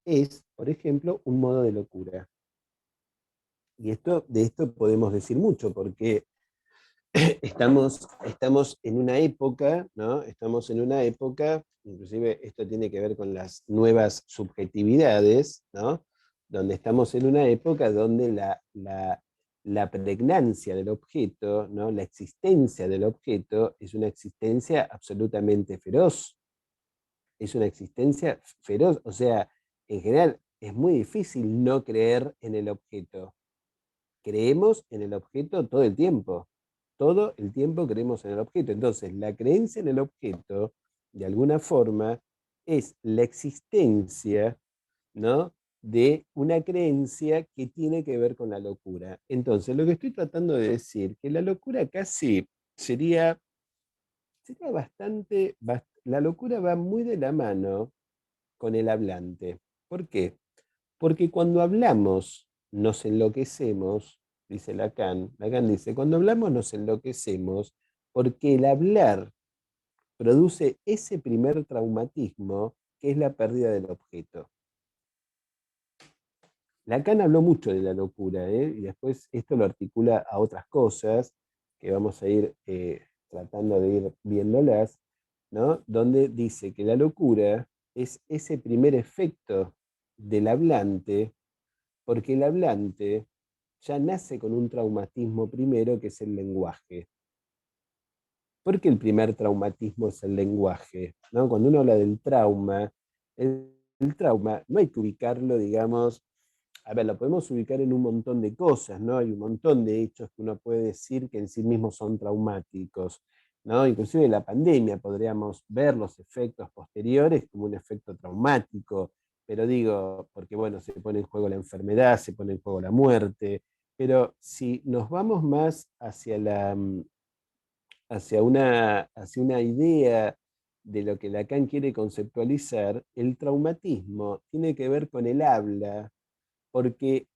es, por ejemplo, un modo de locura. Y de esto podemos decir mucho, porque estamos en una época, ¿no? Estamos en una época, inclusive esto tiene que ver con las nuevas subjetividades, ¿no? Donde estamos en una época donde la pregnancia del objeto, ¿no? La existencia del objeto es una existencia absolutamente feroz. Es una existencia feroz. O sea, en general es muy difícil no creer en el objeto. Creemos en el objeto todo el tiempo. Todo el tiempo creemos en el objeto. Entonces, la creencia en el objeto, de alguna forma, es la existencia, ¿no? De una creencia que tiene que ver con la locura. Entonces, lo que estoy tratando de decir, que la locura casi sería bastante, la locura va muy de la mano con el hablante. ¿Por qué? Porque cuando hablamos nos enloquecemos, dice Lacan. Lacan dice, cuando hablamos nos enloquecemos porque el hablar produce ese primer traumatismo que es la pérdida del objeto. Lacan habló mucho de la locura, y después esto lo articula a otras cosas que vamos a ir tratando de ir viéndolas, ¿no? Donde dice que la locura es ese primer efecto del hablante, porque el hablante ya nace con un traumatismo primero, que es el lenguaje. ¿Por qué el primer traumatismo es el lenguaje? ¿No? Cuando uno habla del trauma, el trauma no hay que ubicarlo, digamos, a ver, lo podemos ubicar en un montón de cosas, ¿no? Hay un montón de hechos que uno puede decir que en sí mismos son traumáticos, ¿no? Inclusive la pandemia podríamos ver los efectos posteriores como un efecto traumático, pero digo, porque bueno, se pone en juego la enfermedad, se pone en juego la muerte, pero si nos vamos más hacia una idea de lo que Lacan quiere conceptualizar, el traumatismo tiene que ver con el habla, porque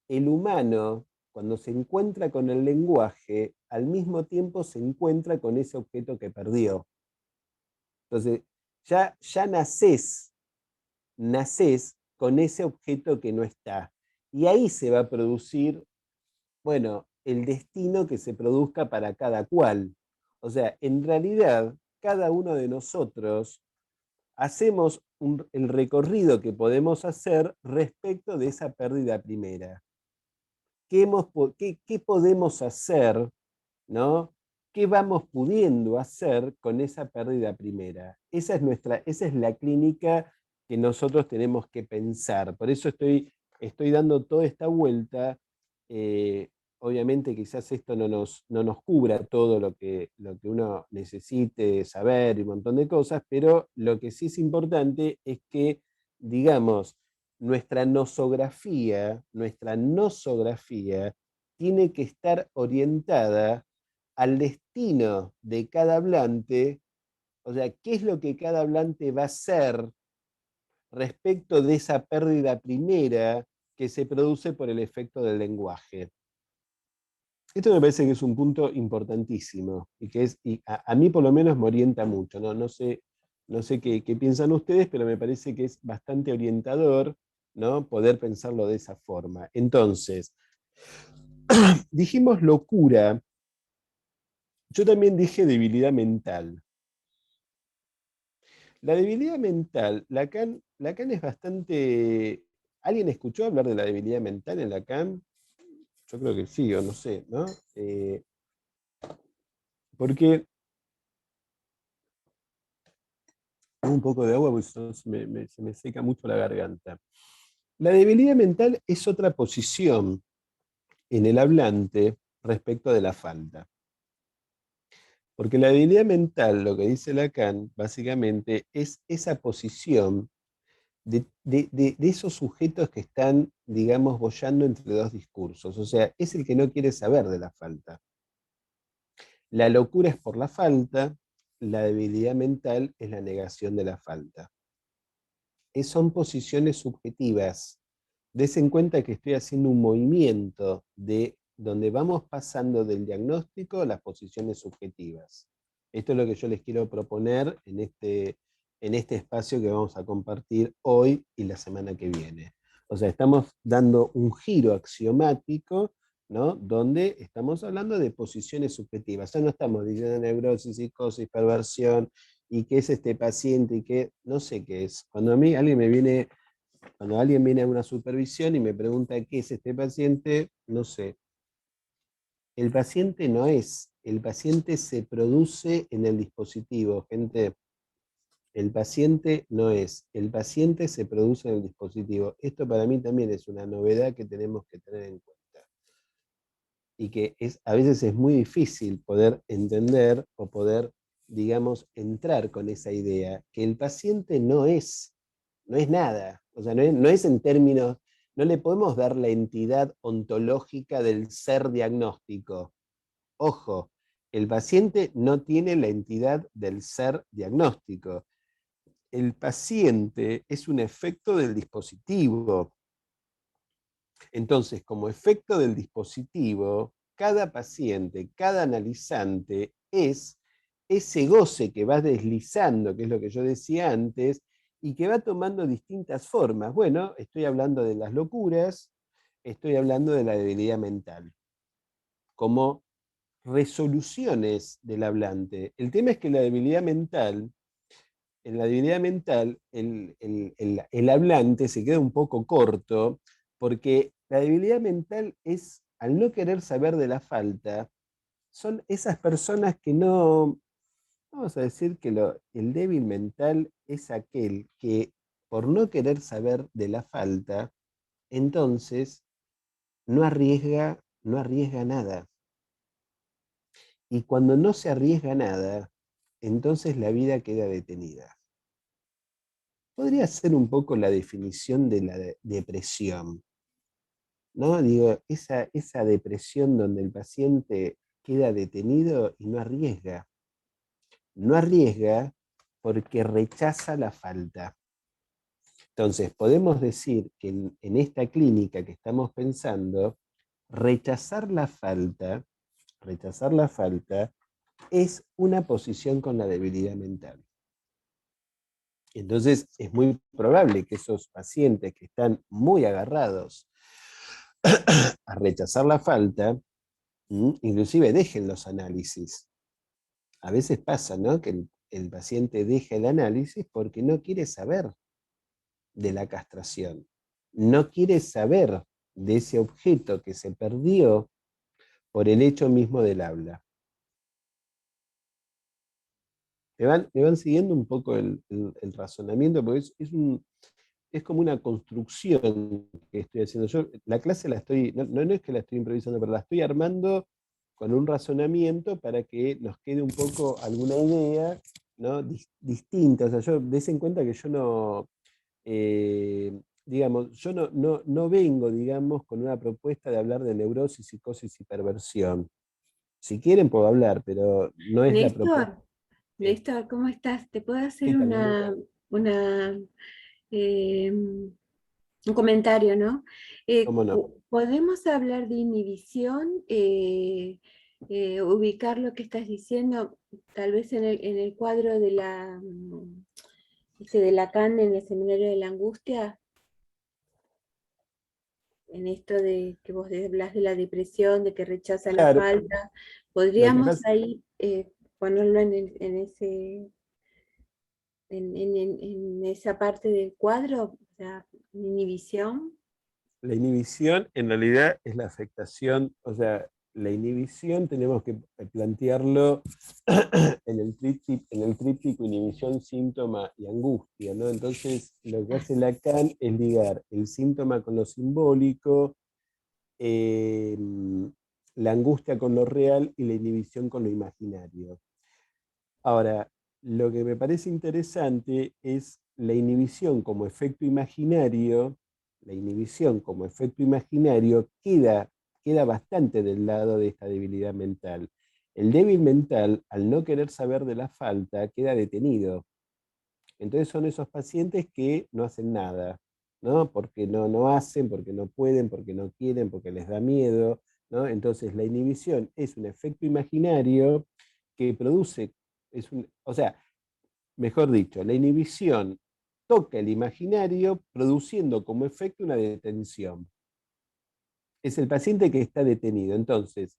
el humano, cuando se encuentra con el lenguaje, al mismo tiempo se encuentra con ese objeto que perdió. Entonces, ya nacés con ese objeto que no está. Y ahí se va a producir, bueno, el destino que se produzca para cada cual. O sea, en realidad, cada uno de nosotros hacemos el recorrido que podemos hacer respecto de esa pérdida primera. ¿Qué podemos hacer, ¿no? ¿Qué vamos pudiendo hacer con esa pérdida primera? Esa es la clínica que nosotros tenemos que pensar. Por eso estoy dando toda esta vuelta. Obviamente quizás esto no nos cubra todo lo que uno necesite saber y un montón de cosas, pero lo que sí es importante es que, digamos, nuestra nosografía tiene que estar orientada al destino de cada hablante, o sea, qué es lo que cada hablante va a hacer respecto de esa pérdida primera que se produce por el efecto del lenguaje. Esto me parece que es un punto importantísimo y que a mí por lo menos me orienta mucho. No sé qué piensan ustedes, pero me parece que es bastante orientador, ¿no? Poder pensarlo de esa forma. Entonces, dijimos locura, yo también dije debilidad mental. La debilidad mental, Lacan es bastante... ¿Alguien escuchó hablar de la debilidad mental en Lacan? Yo creo que sí, o no sé, ¿no? Porque un poco de agua, porque se me seca mucho la garganta. La debilidad mental es otra posición en el hablante respecto de la falta. Porque la debilidad mental, lo que dice Lacan, básicamente, es esa posición de esos sujetos que están, digamos, boyando entre dos discursos. O sea, es el que no quiere saber de la falta. La locura es por la falta, la debilidad mental es la negación de la falta. Son posiciones subjetivas. Des en cuenta que estoy haciendo un movimiento de donde vamos pasando del diagnóstico a las posiciones subjetivas. Esto es lo que yo les quiero proponer en este espacio que vamos a compartir hoy y la semana que viene. O sea, estamos dando un giro axiomático, ¿no? Donde estamos hablando de posiciones subjetivas. Ya no estamos diciendo neurosis, psicosis, perversión, y qué es este paciente, y qué, no sé qué es. Cuando alguien viene a una supervisión y me pregunta qué es este paciente, no sé. El paciente no es, el paciente se produce en el dispositivo, gente. El paciente no es, el paciente se produce en el dispositivo. Esto para mí también es una novedad que tenemos que tener en cuenta. Y que a veces es muy difícil poder entender o poder, digamos, entrar con esa idea, que el paciente no es nada. O sea, no es en términos, no le podemos dar la entidad ontológica del ser diagnóstico. Ojo, el paciente no tiene la entidad del ser diagnóstico. El paciente es un efecto del dispositivo. Entonces, como efecto del dispositivo, cada paciente, cada analizante es ese goce que va deslizando, que es lo que yo decía antes, y que va tomando distintas formas. Bueno, estoy hablando de las locuras, estoy hablando de la debilidad mental, como resoluciones del hablante. El tema es que en la debilidad mental, el hablante se queda un poco corto, porque la debilidad mental es, al no querer saber de la falta, son esas personas que no, vamos a decir que el débil mental es aquel que por no querer saber de la falta, entonces no arriesga nada. Y cuando no se arriesga nada, entonces la vida queda detenida. Podría ser un poco la definición de la depresión, ¿no? Digo, esa depresión donde el paciente queda detenido y no arriesga. No arriesga porque rechaza la falta. Entonces, podemos decir que en esta clínica que estamos pensando, rechazar la falta es una posición con la debilidad mental. Entonces, es muy probable que esos pacientes que están muy agarrados a rechazar la falta, inclusive dejen los análisis. A veces pasa, ¿no?, que el paciente deja el análisis porque no quiere saber de la castración, no quiere saber de ese objeto que se perdió por el hecho mismo del habla. Me van siguiendo un poco el razonamiento, porque es como una construcción que estoy haciendo. Yo la clase la estoy, no es que la estoy improvisando, pero la estoy armando con un razonamiento para que nos quede un poco alguna idea, ¿no?, distinta. O sea, yo des en cuenta que yo no, digamos, yo no vengo, digamos, con una propuesta de hablar de neurosis, psicosis y perversión. Si quieren puedo hablar, pero no es la propuesta. Néstor, Néstor, ¿cómo estás? ¿Te puedo hacer ¿Qué tal, Ana? una, un comentario, ¿no? ¿Cómo no? ¿Podemos hablar de inhibición? Ubicar lo que estás diciendo, tal vez en el cuadro de de Lacan en el seminario de la angustia, en esto de que vos hablas de la depresión, de que rechaza la Claro, falta, lo que podríamos pasa, ahí ponerlo en esa parte del cuadro, o sea, inhibición. la inhibición en realidad es la afectación, o sea, la inhibición tenemos que plantearlo en el tríptico inhibición, síntoma y angustia, ¿no? Entonces, lo que hace Lacan es ligar el síntoma con lo simbólico, eh, la angustia con lo real y la inhibición con lo imaginario. Ahora, lo que me parece interesante es la inhibición como efecto imaginario. La inhibición como efecto imaginario queda bastante del lado de esta debilidad mental. El débil mental, al no querer saber de la falta, queda detenido. Entonces son esos pacientes que no hacen nada, ¿no? Porque no hacen, porque no pueden, porque no quieren, porque les da miedo, ¿no? Entonces la inhibición es un efecto imaginario que produce, o sea, mejor dicho, la inhibición toca el imaginario produciendo como efecto una detención. Es el paciente que está detenido. Entonces,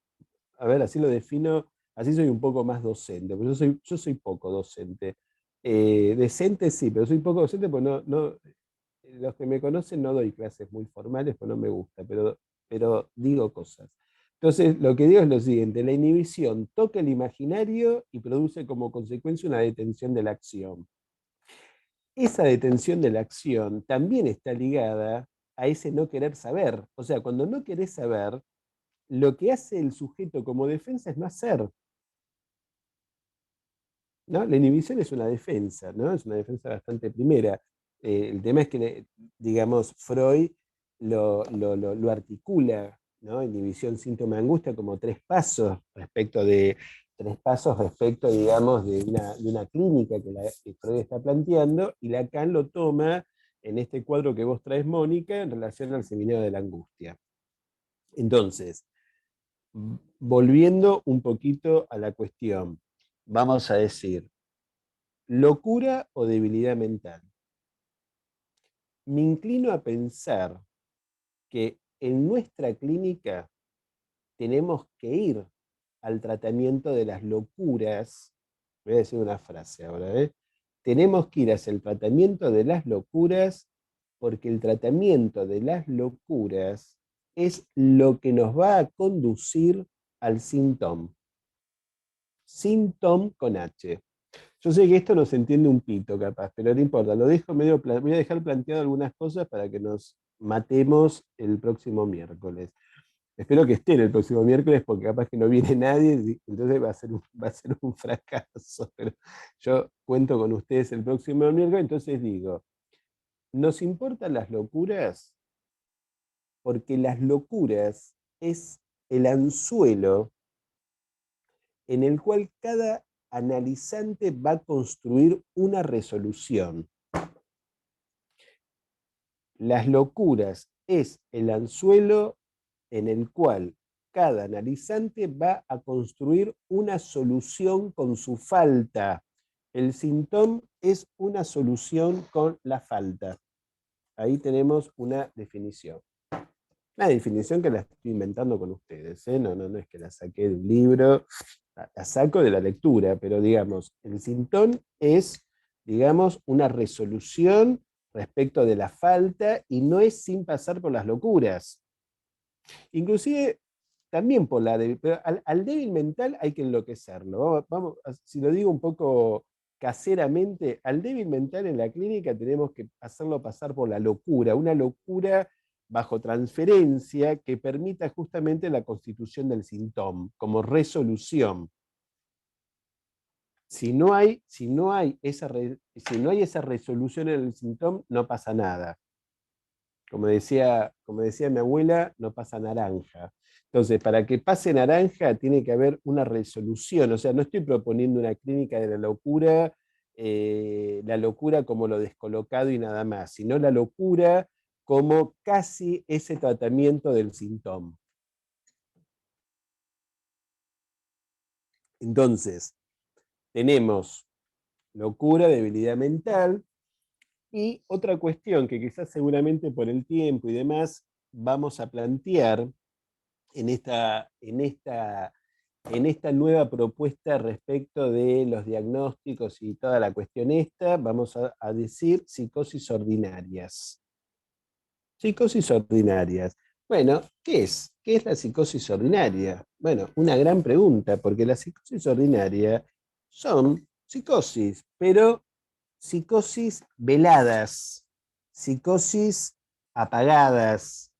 a ver, así lo defino, así soy un poco más docente, porque yo soy poco docente. Decente sí, pero soy poco docente porque los que me conocen no doy clases muy formales, pues no me gusta, pero digo cosas. Entonces, lo que digo es lo siguiente: la inhibición toca el imaginario y produce como consecuencia una detención de la acción. Esa detención de la acción también está ligada a ese no querer saber. O sea, cuando no querés saber, lo que hace el sujeto como defensa es no hacer, ¿no? La inhibición es una defensa, ¿no? Es una defensa bastante primera. El tema es que, digamos, Freud lo articula, ¿no? Inhibición, síntoma, angustia, como tres pasos respecto, digamos, de una clínica que Freud está planteando, y Lacan lo toma en este cuadro que vos traes, Mónica, en relación al seminario de la angustia. Entonces, volviendo un poquito a la cuestión, vamos a decir, ¿locura o debilidad mental? Me inclino a pensar que en nuestra clínica tenemos que ir al tratamiento de las locuras. Voy a decir una frase ahora, ¿eh? Tenemos que ir hacia el tratamiento de las locuras, porque el tratamiento de las locuras es lo que nos va a conducir al síntoma. Síntoma con H. Yo sé que esto no se entiende un pito, capaz, pero no importa, lo dejo medio, voy a dejar planteado algunas cosas para que nos matemos el próximo miércoles. Espero que estén el próximo miércoles, porque capaz que no viene nadie, entonces va a ser un fracaso. Pero yo cuento con ustedes el próximo miércoles, entonces digo, nos importan las locuras porque las locuras es el anzuelo en el cual cada analizante va a construir una resolución. Las locuras es el anzuelo en el cual cada analizante va a construir una solución con su falta. El síntoma es una solución con la falta. Ahí tenemos una definición. La definición que la estoy inventando con ustedes, ¿eh? No es que la saqué de un libro, la saco de la lectura, pero digamos, el síntoma es, digamos, una resolución respecto de la falta y no es sin pasar por las locuras. Inclusive también por la débil, pero al débil mental hay que enloquecerlo. Si lo digo un poco caseramente, al débil mental en la clínica tenemos que hacerlo pasar por la locura, una locura bajo transferencia que permita justamente la constitución del síntoma como resolución. Si no hay esa resolución en el síntoma, no pasa nada. Como decía mi abuela, no pasa naranja. Entonces, para que pase naranja tiene que haber una resolución. O sea, no estoy proponiendo una clínica de la locura como lo descolocado y nada más, sino la locura como casi ese tratamiento del síntoma. Entonces, tenemos locura, debilidad mental, y otra cuestión que quizás seguramente por el tiempo y demás vamos a plantear en esta nueva propuesta respecto de los diagnósticos y toda la cuestión esta, vamos a decir psicosis ordinarias. Psicosis ordinarias. Bueno, ¿qué es? ¿Qué es la psicosis ordinaria? Bueno, una gran pregunta, porque la psicosis ordinaria son psicosis, pero psicosis veladas, psicosis apagadas,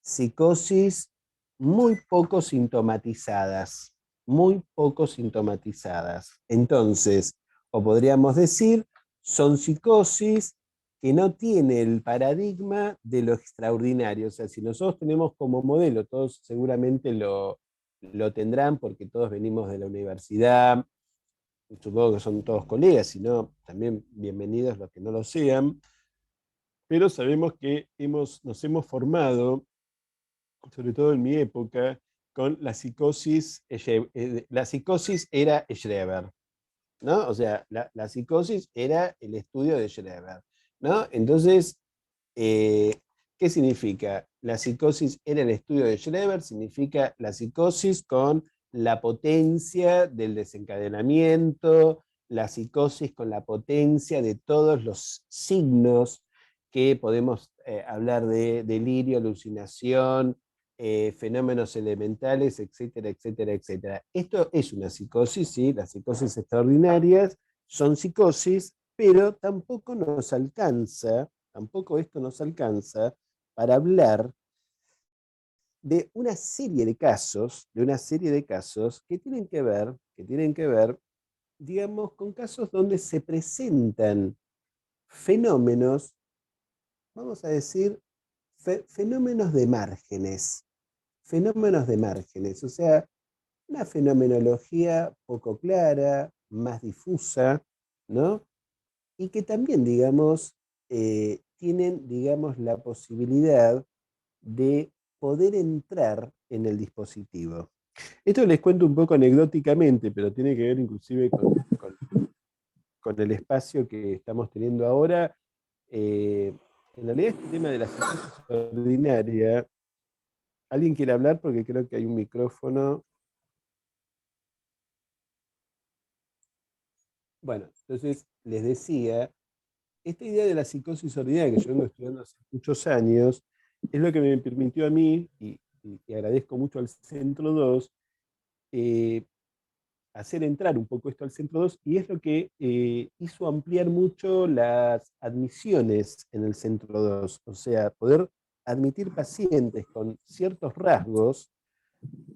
psicosis muy poco sintomatizadas, muy poco sintomatizadas. Entonces, o podríamos decir, son psicosis que no tiene el paradigma de lo extraordinario. O sea, si nosotros tenemos como modelo, todos seguramente lo tendrán porque todos venimos de la universidad, supongo que son todos colegas, si no, también bienvenidos los que no lo sean, pero sabemos que nos hemos formado, sobre todo en mi época, con la psicosis era Schreber, ¿no? O sea, la psicosis era el estudio de Schreber, ¿no? Entonces, ¿qué significa? La psicosis era el estudio de Schreber, significa la psicosis con la potencia del desencadenamiento, la psicosis con la potencia de todos los signos que podemos hablar de delirio, alucinación, fenómenos elementales, etcétera, etcétera, etcétera. Esto es una psicosis, ¿sí? Las psicosis extraordinarias son psicosis, pero tampoco esto nos alcanza para hablar de una serie de casos, que tienen que ver, digamos, con casos donde se presentan fenómenos, vamos a decir, fenómenos de márgenes, o sea, una fenomenología poco clara, más difusa, ¿no? Y que también, digamos, tienen, digamos, la posibilidad de poder entrar en el dispositivo. Esto les cuento un poco anecdóticamente, pero tiene que ver inclusive con el espacio que estamos teniendo ahora. En realidad este tema de la psicosis ordinaria, ¿alguien quiere hablar? Porque creo que hay un micrófono. Bueno, entonces les decía, esta idea de la psicosis ordinaria que yo vengo estudiando hace muchos años, es lo que me permitió a mí, y agradezco mucho al Centro 2, hacer entrar un poco esto al Centro 2, y es lo que hizo ampliar mucho las admisiones en el Centro 2, o sea, poder admitir pacientes con ciertos rasgos,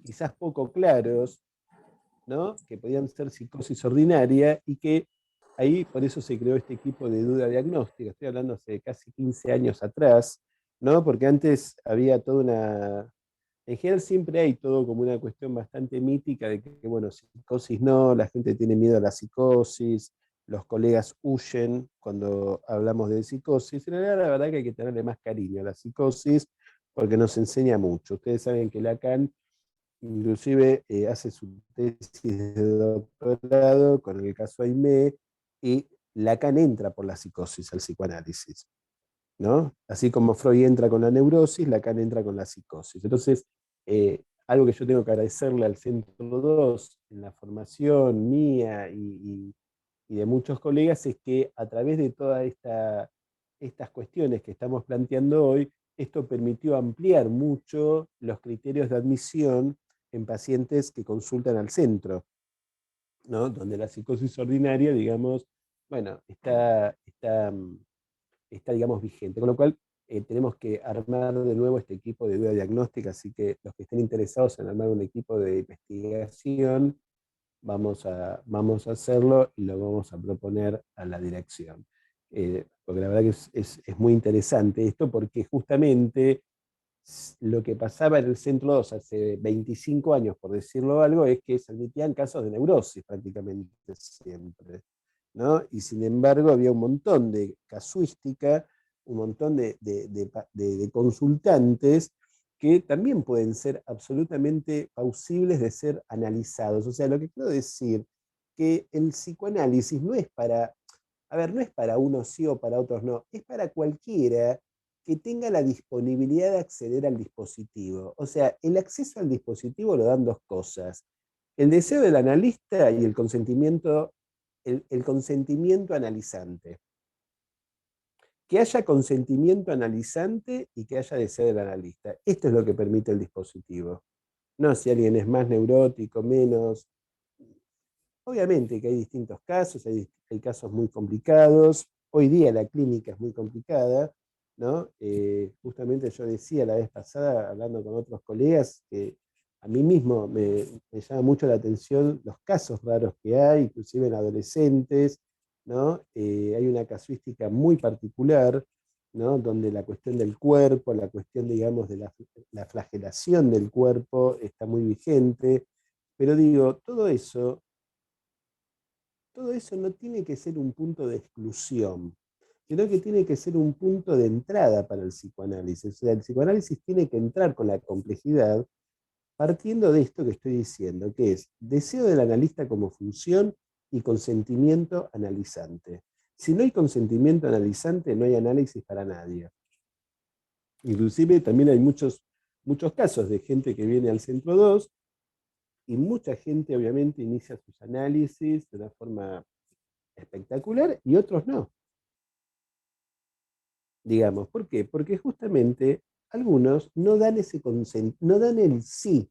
quizás poco claros, ¿no? Que podían ser psicosis ordinaria, y que ahí por eso se creó este equipo de duda diagnóstica. Estoy hablando hace casi 15 años atrás, ¿no? Porque antes había toda una... En general siempre hay todo como una cuestión bastante mítica de que, bueno, psicosis no, la gente tiene miedo a la psicosis, los colegas huyen cuando hablamos de psicosis. En realidad, la verdad que hay que tenerle más cariño a la psicosis porque nos enseña mucho. Ustedes saben que Lacan inclusive hace su tesis de doctorado con el caso Aimé, y Lacan entra por la psicosis al psicoanálisis, ¿no? Así como Freud entra con la neurosis, Lacan entra con la psicosis. Entonces, algo que yo tengo que agradecerle al Centro 2 en la formación mía y de muchos colegas es que a través de todas estas cuestiones que estamos planteando hoy, esto permitió ampliar mucho los criterios de admisión en pacientes que consultan al centro, ¿no? Donde la psicosis ordinaria, digamos, bueno, está, digamos, vigente. Con lo cual, tenemos que armar de nuevo este equipo de duda diagnóstica, así que los que estén interesados en armar un equipo de investigación, vamos a hacerlo y lo vamos a proponer a la dirección. Porque la verdad que es muy interesante esto, porque justamente lo que pasaba en el Centro 2 hace 25 años, por decirlo algo, es que se admitían casos de neurosis prácticamente siempre, ¿no? Y sin embargo había un montón de casuística, un montón de consultantes que también pueden ser absolutamente plausibles de ser analizados. O sea, lo que quiero decir, que el psicoanálisis no es para, a ver, no es para unos sí o para otros no, es para cualquiera que tenga la disponibilidad de acceder al dispositivo. O sea, el acceso al dispositivo lo dan dos cosas: el deseo del analista y el consentimiento analizante. Que haya consentimiento analizante y que haya deseo del analista. Esto es lo que permite el dispositivo. No si alguien es más neurótico, menos. Obviamente que hay distintos casos, hay casos muy complicados. Hoy día la clínica es muy complicada, ¿no? Justamente yo decía la vez pasada, hablando con otros colegas, que a mí mismo me llama mucho la atención los casos raros que hay, inclusive en adolescentes, ¿no? Hay una casuística muy particular, ¿no? Donde la cuestión del cuerpo, la cuestión, digamos, de la flagelación del cuerpo está muy vigente. Pero digo, todo eso no tiene que ser un punto de exclusión, sino que tiene que ser un punto de entrada para el psicoanálisis. O sea, el psicoanálisis tiene que entrar con la complejidad partiendo de esto que estoy diciendo, que es deseo del analista como función y consentimiento analizante. Si no hay consentimiento analizante, no hay análisis para nadie. Inclusive también hay muchos casos de gente que viene al Centro 2 y mucha gente obviamente inicia sus análisis de una forma espectacular y otros no. Digamos, ¿por qué? Porque justamente algunos no dan no dan el sí.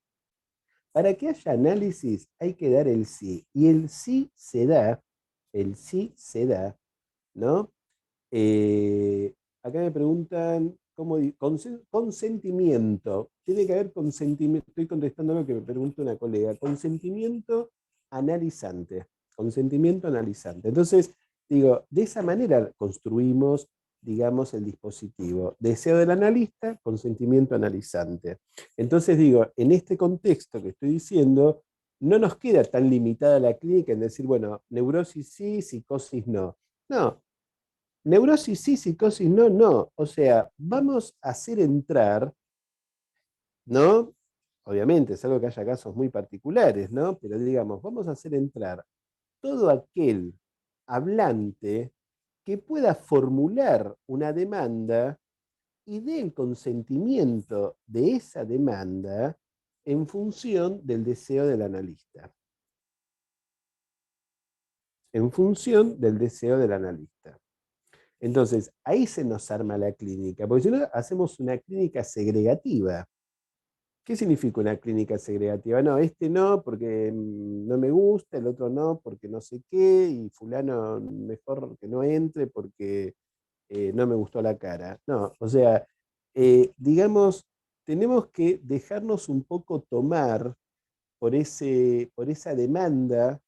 Para que haya análisis hay que dar el sí. Y el sí se da, ¿no? Acá me preguntan, ¿cómo consentimiento? Tiene que haber consentimiento, estoy contestando lo que me pregunta una colega, consentimiento analizante. Consentimiento analizante. Entonces, digo, de esa manera construimos, digamos, el dispositivo. Deseo del analista, consentimiento analizante. Entonces, digo, en este contexto que estoy diciendo, no nos queda tan limitada la clínica en decir, bueno, neurosis sí, psicosis no. No, neurosis sí, psicosis no, no. O sea, vamos a hacer entrar, ¿no? Obviamente, es algo que haya casos muy particulares, ¿no? Pero digamos, vamos a hacer entrar todo aquel hablante que pueda formular una demanda y dé el consentimiento de esa demanda en función del deseo del analista. En función del deseo del analista. Entonces, ahí se nos arma la clínica, porque si no, hacemos una clínica segregativa. ¿Qué significa una clínica segregativa? No, este no porque no me gusta, el otro no porque no sé qué, y fulano mejor que no entre porque no me gustó la cara. No, o sea, digamos, tenemos que dejarnos un poco tomar por esa demanda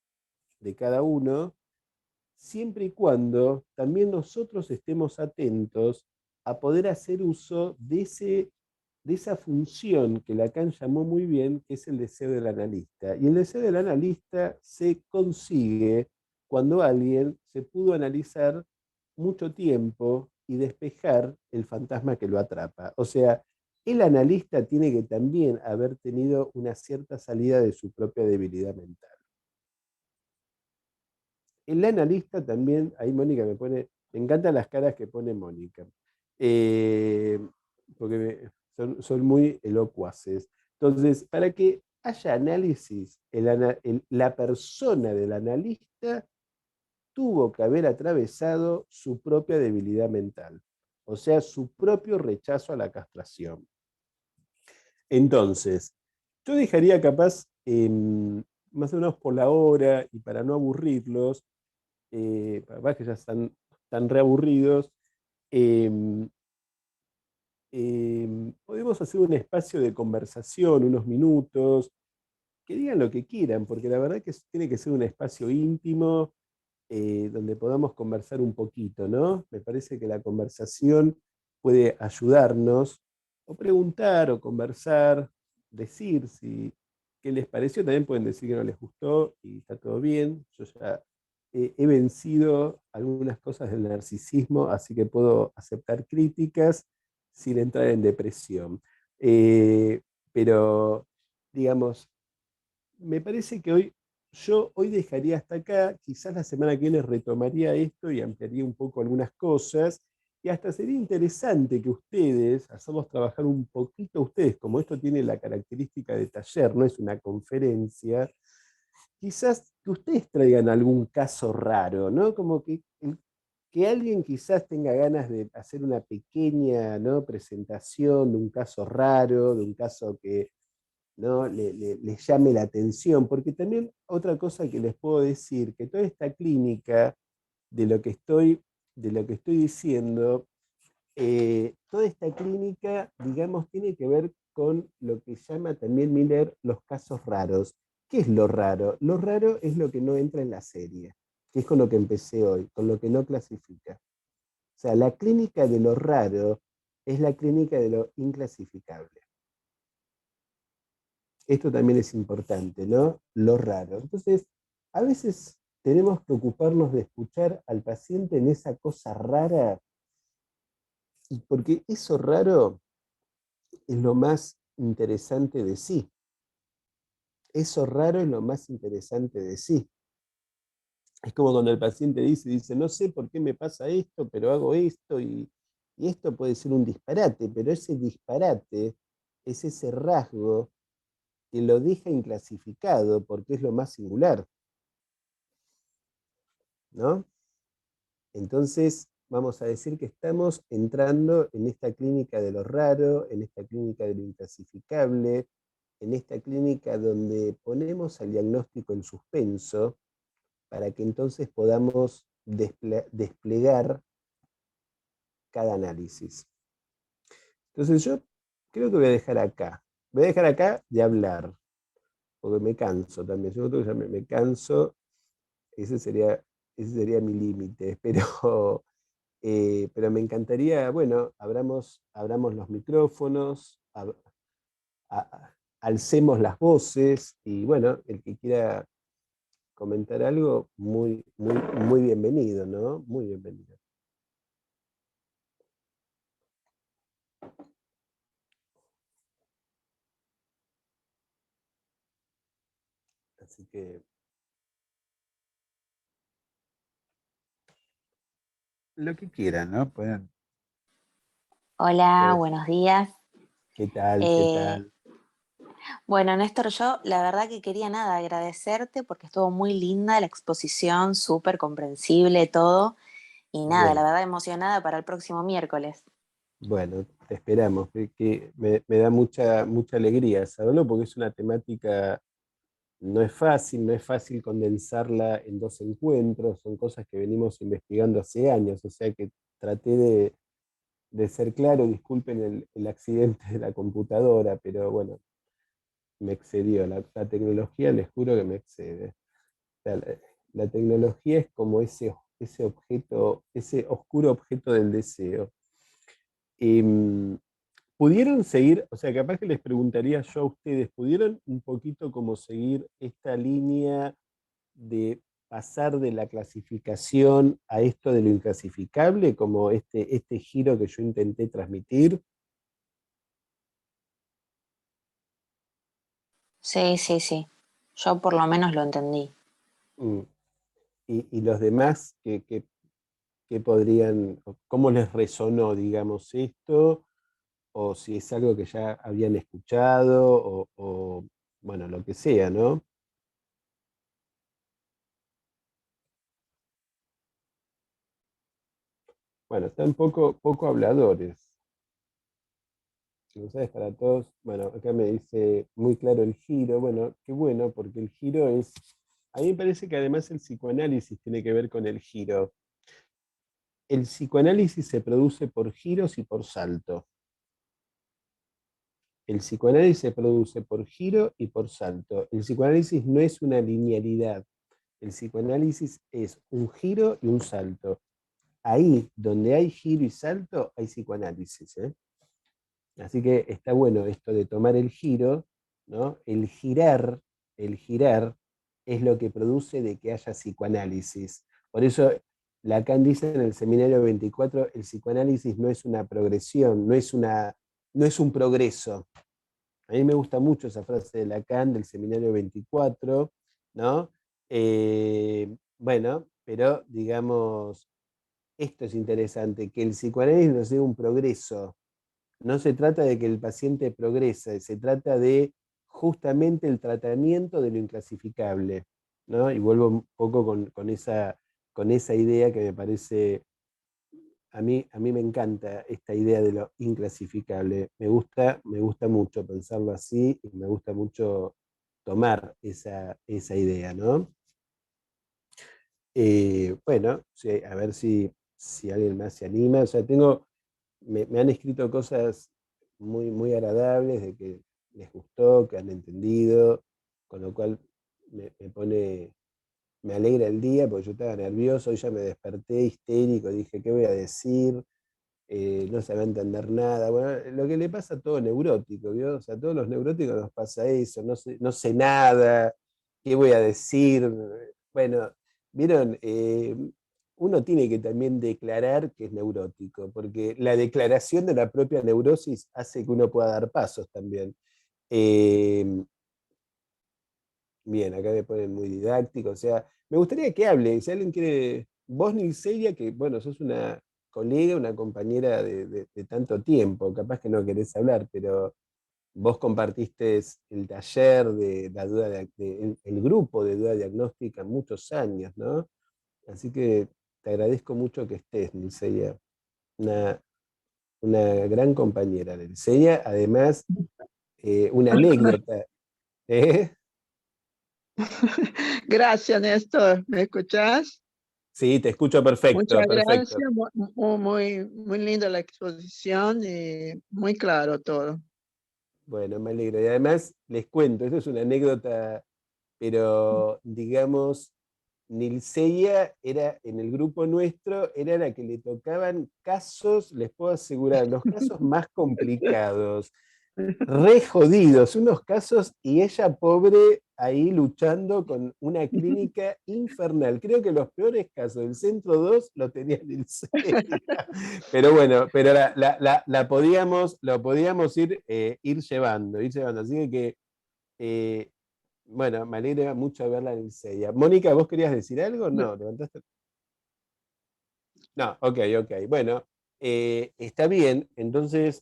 de cada uno, siempre y cuando también nosotros estemos atentos a poder hacer uso de esa función que Lacan llamó muy bien, que es el deseo del analista. Y el deseo del analista se consigue cuando alguien se pudo analizar mucho tiempo y despejar el fantasma que lo atrapa. O sea, el analista tiene que también haber tenido una cierta salida de su propia debilidad mental. El analista también, ahí Mónica me encantan las caras que pone Mónica, porque son muy elocuaces. Entonces, para que haya análisis, la persona del analista tuvo que haber atravesado su propia debilidad mental, o sea, su propio rechazo a la castración. Entonces, yo dejaría capaz, más o menos por la hora, y para no aburrirlos, capaz que ya están reaburridos, podemos hacer un espacio de conversación, unos minutos, que digan lo que quieran, porque la verdad que tiene que ser un espacio íntimo, donde podamos conversar un poquito, ¿no? Me parece que la conversación puede ayudarnos, o preguntar, o conversar, decir qué les pareció. También pueden decir que no les gustó y está todo bien. Yo ya he vencido algunas cosas del narcisismo, así que puedo aceptar críticas sin entrar en depresión. Pero, digamos, me parece que yo hoy dejaría hasta acá, quizás la semana que viene retomaría esto y ampliaría un poco algunas cosas, y hasta sería interesante que ustedes, hacemos trabajar un poquito a ustedes, como esto tiene la característica de taller, no es una conferencia, quizás que ustedes traigan algún caso raro, ¿no? Como que alguien quizás tenga ganas de hacer una pequeña, ¿no?, presentación de un caso raro, de un caso que, ¿no?, les llame la atención, porque también otra cosa que les puedo decir, que toda esta clínica de lo que estoy diciendo, toda esta clínica, digamos, tiene que ver con lo que llama también Miller los casos raros. ¿Qué es lo raro? Lo raro es lo que no entra en la serie, que es con lo que empecé hoy, con lo que no clasifica. O sea, la clínica de lo raro es la clínica de lo inclasificable. Esto también es importante, ¿no? Lo raro. Entonces, a veces tenemos que ocuparnos de escuchar al paciente en esa cosa rara, y porque eso raro es lo más interesante de sí. Eso raro es lo más interesante de sí. Es como cuando el paciente dice, no sé por qué me pasa esto, pero hago esto, y esto puede ser un disparate, pero ese disparate es ese rasgo que lo deja inclasificado porque es lo más singular, ¿no? Entonces, vamos a decir que estamos entrando en esta clínica de lo raro, en esta clínica de lo inclasificable, en esta clínica donde ponemos al diagnóstico en suspenso para que entonces podamos desplegar cada análisis. Entonces yo creo que voy a dejar acá. Voy a dejar acá de hablar, porque me canso también. Yo creo que ya me canso, ese sería mi límite, pero me encantaría, bueno, abramos los micrófonos, alcemos las voces, y bueno, el que quiera comentar algo, muy, muy, muy bienvenido, ¿no? Muy bienvenido. Así que lo que quieran, ¿no? Pueden. Hola, buenos días. ¿Qué tal? ¿Qué Eh, tal? bueno, Néstor, yo la verdad que quería nada, agradecerte porque estuvo muy linda la exposición, súper comprensible todo. Y nada, la Bueno, verdad emocionada para el próximo miércoles. bueno, te esperamos, que me da mucha, mucha alegría saberlo, porque es una temática, no es fácil condensarla en 2 encuentros, son cosas que venimos investigando hace años, o sea que traté de ser claro. Disculpen el accidente de la computadora, pero bueno, me excedió. La tecnología, les juro que me excede. O sea, la tecnología es como ese objeto, ese oscuro objeto del deseo. ¿Pudieron seguir, o sea, capaz que les preguntaría yo a ustedes, ¿pudieron un poquito como seguir esta línea de pasar de la clasificación a esto de lo inclasificable, como este giro que yo intenté transmitir? Sí, sí, sí. Yo por lo menos lo entendí. Mm. Y los demás, ¿qué podrían, cómo les resonó, digamos, esto? O si es algo que ya habían escuchado, bueno, lo que sea, ¿no? Bueno, están poco habladores. Mensajes para todos. Bueno, acá me dice muy claro el giro. Bueno, qué bueno, porque el giro es... A mí me parece que además el psicoanálisis tiene que ver con el giro. El psicoanálisis se produce por giros y por salto. El psicoanálisis se produce por giro y por salto. El psicoanálisis no es una linealidad. El psicoanálisis es un giro y un salto. Ahí, donde hay giro y salto, hay psicoanálisis, ¿eh? Así que está bueno esto de tomar el giro, ¿no? El girar es lo que produce de que haya psicoanálisis. Por eso Lacan dice en el seminario 24, el psicoanálisis no es una progresión, no es un progreso. A mí me gusta mucho esa frase de Lacan del seminario 24, ¿no? Bueno, pero digamos, esto es interesante, que el psicoanálisis no sea un progreso. No se trata de que el paciente progrese, se trata de justamente el tratamiento de lo inclasificable, ¿no? Y vuelvo un poco con esa idea que me parece, a mí me encanta esta idea de lo inclasificable. Me gusta mucho pensarlo así y me gusta mucho tomar esa idea, ¿no? Bueno, sí, a ver si alguien más se anima. O sea, me han escrito cosas muy agradables de que les gustó, que han entendido, con lo cual me alegra el día porque yo estaba nervioso, hoy ya me desperté histérico, dije, ¿qué voy a decir? No se va a entender nada. Bueno, lo que le pasa a todo neurótico, ¿vio? O sea, a todos los neuróticos nos pasa eso, no sé nada, ¿qué voy a decir? Bueno, vieron, uno tiene que también declarar que es neurótico, porque la declaración de la propia neurosis hace que uno pueda dar pasos también. Eh, Bien, acá me ponen muy didáctico, o sea, me gustaría que hable, si alguien quiere, vos Nilcelia, que bueno, sos una colega, una compañera de tanto tiempo, capaz que no querés hablar, pero vos compartiste el taller de la duda, el grupo de duda diagnóstica muchos años, ¿no? Así que te agradezco mucho que estés, Nilcelia, una, una gran compañera, Nilcelia, además, una anécdota, ¿eh? Gracias, Néstor. ¿Me escuchás? Sí, te escucho perfecto, Muchas perfecto. gracias. Muy linda la exposición y muy claro todo. Bueno, me alegro. Y además, les cuento, esto es una anécdota, pero digamos, Nilceia era, en el grupo nuestro, era la que le tocaban casos, les puedo asegurar, los casos más complicados, re jodidos, unos casos, y ella pobre ahí luchando con una clínica infernal. Creo que los peores casos del centro 2 lo tenía Nilceia. Pero bueno, pero lo podíamos ir llevando, ir llevando. Así que, bueno, me alegra mucho verla en Nilceia. Mónica, ¿vos querías decir algo? No, levantaste. No, ok. Bueno, está bien. Entonces,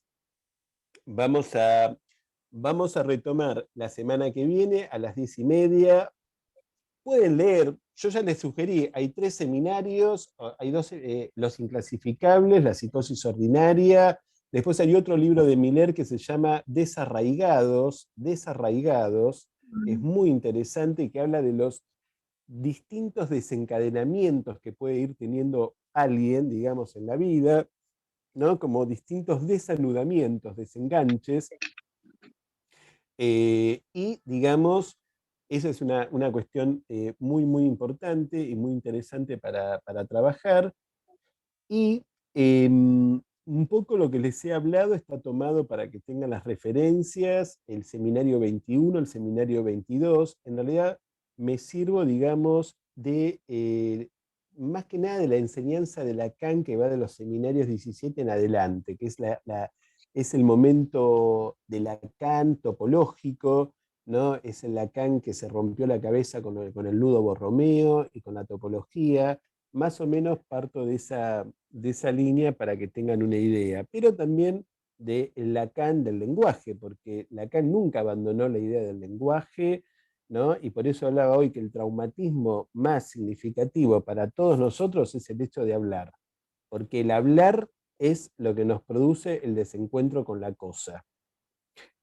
vamos a, vamos a retomar la semana que viene a las 10:30. Pueden leer, yo ya les sugerí, hay 3 seminarios, hay 2, los inclasificables, la psicosis ordinaria, después hay otro libro de Miller que se llama Desarraigados, es muy interesante y que habla de los distintos desencadenamientos que puede ir teniendo alguien, digamos, en la vida, ¿no? Como distintos desanudamientos, desenganches, y digamos, esa es una cuestión muy importante y muy interesante para trabajar. Y un poco lo que les he hablado está tomado para que tengan las referencias, el seminario 21, el seminario 22. En realidad me sirvo, digamos, más que nada de la enseñanza de Lacan que va de los seminarios 17 en adelante, que es, es el momento de Lacan topológico, ¿no? Es el Lacan que se rompió la cabeza con el nudo Borromeo y con la topología. Más o menos parto de esa línea para que tengan una idea, pero también del Lacan del lenguaje, porque Lacan nunca abandonó la idea del lenguaje, ¿no? Y por eso hablaba hoy que el traumatismo más significativo para todos nosotros es el hecho de hablar, porque el hablar es lo que nos produce el desencuentro con la cosa.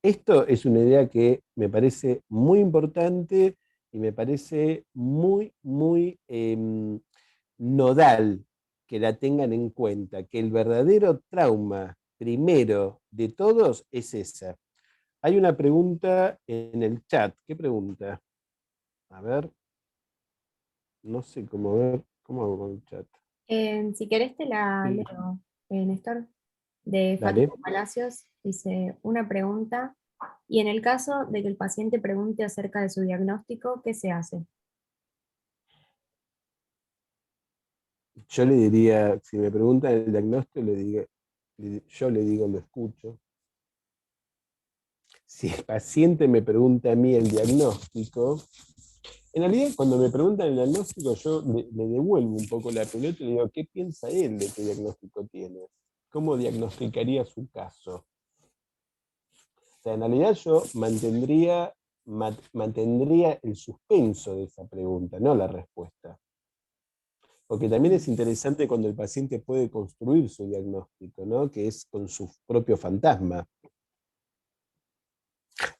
Esto es una idea que me parece muy importante y me parece muy, muy nodal que la tengan en cuenta, que el verdadero trauma primero de todos es esa. Hay una pregunta en el chat. ¿Qué pregunta? A ver. No sé cómo ver. ¿Cómo hago con el chat? Si querés te la Sí. leo, Néstor, de Dale. Fátima Palacios, dice una pregunta, y en el caso de que el paciente pregunte acerca de su diagnóstico, ¿qué se hace? Yo le diría, si me preguntan el diagnóstico, yo le digo, lo escucho. Si el paciente me pregunta a mí el diagnóstico, en realidad cuando me preguntan el diagnóstico yo le devuelvo un poco la pelota y le digo, ¿qué piensa él de qué diagnóstico tiene? ¿Cómo diagnosticaría su caso? O sea, en realidad yo mantendría el suspenso de esa pregunta, no la respuesta. Porque también es interesante cuando el paciente puede construir su diagnóstico, ¿no? Que es con su propio fantasma.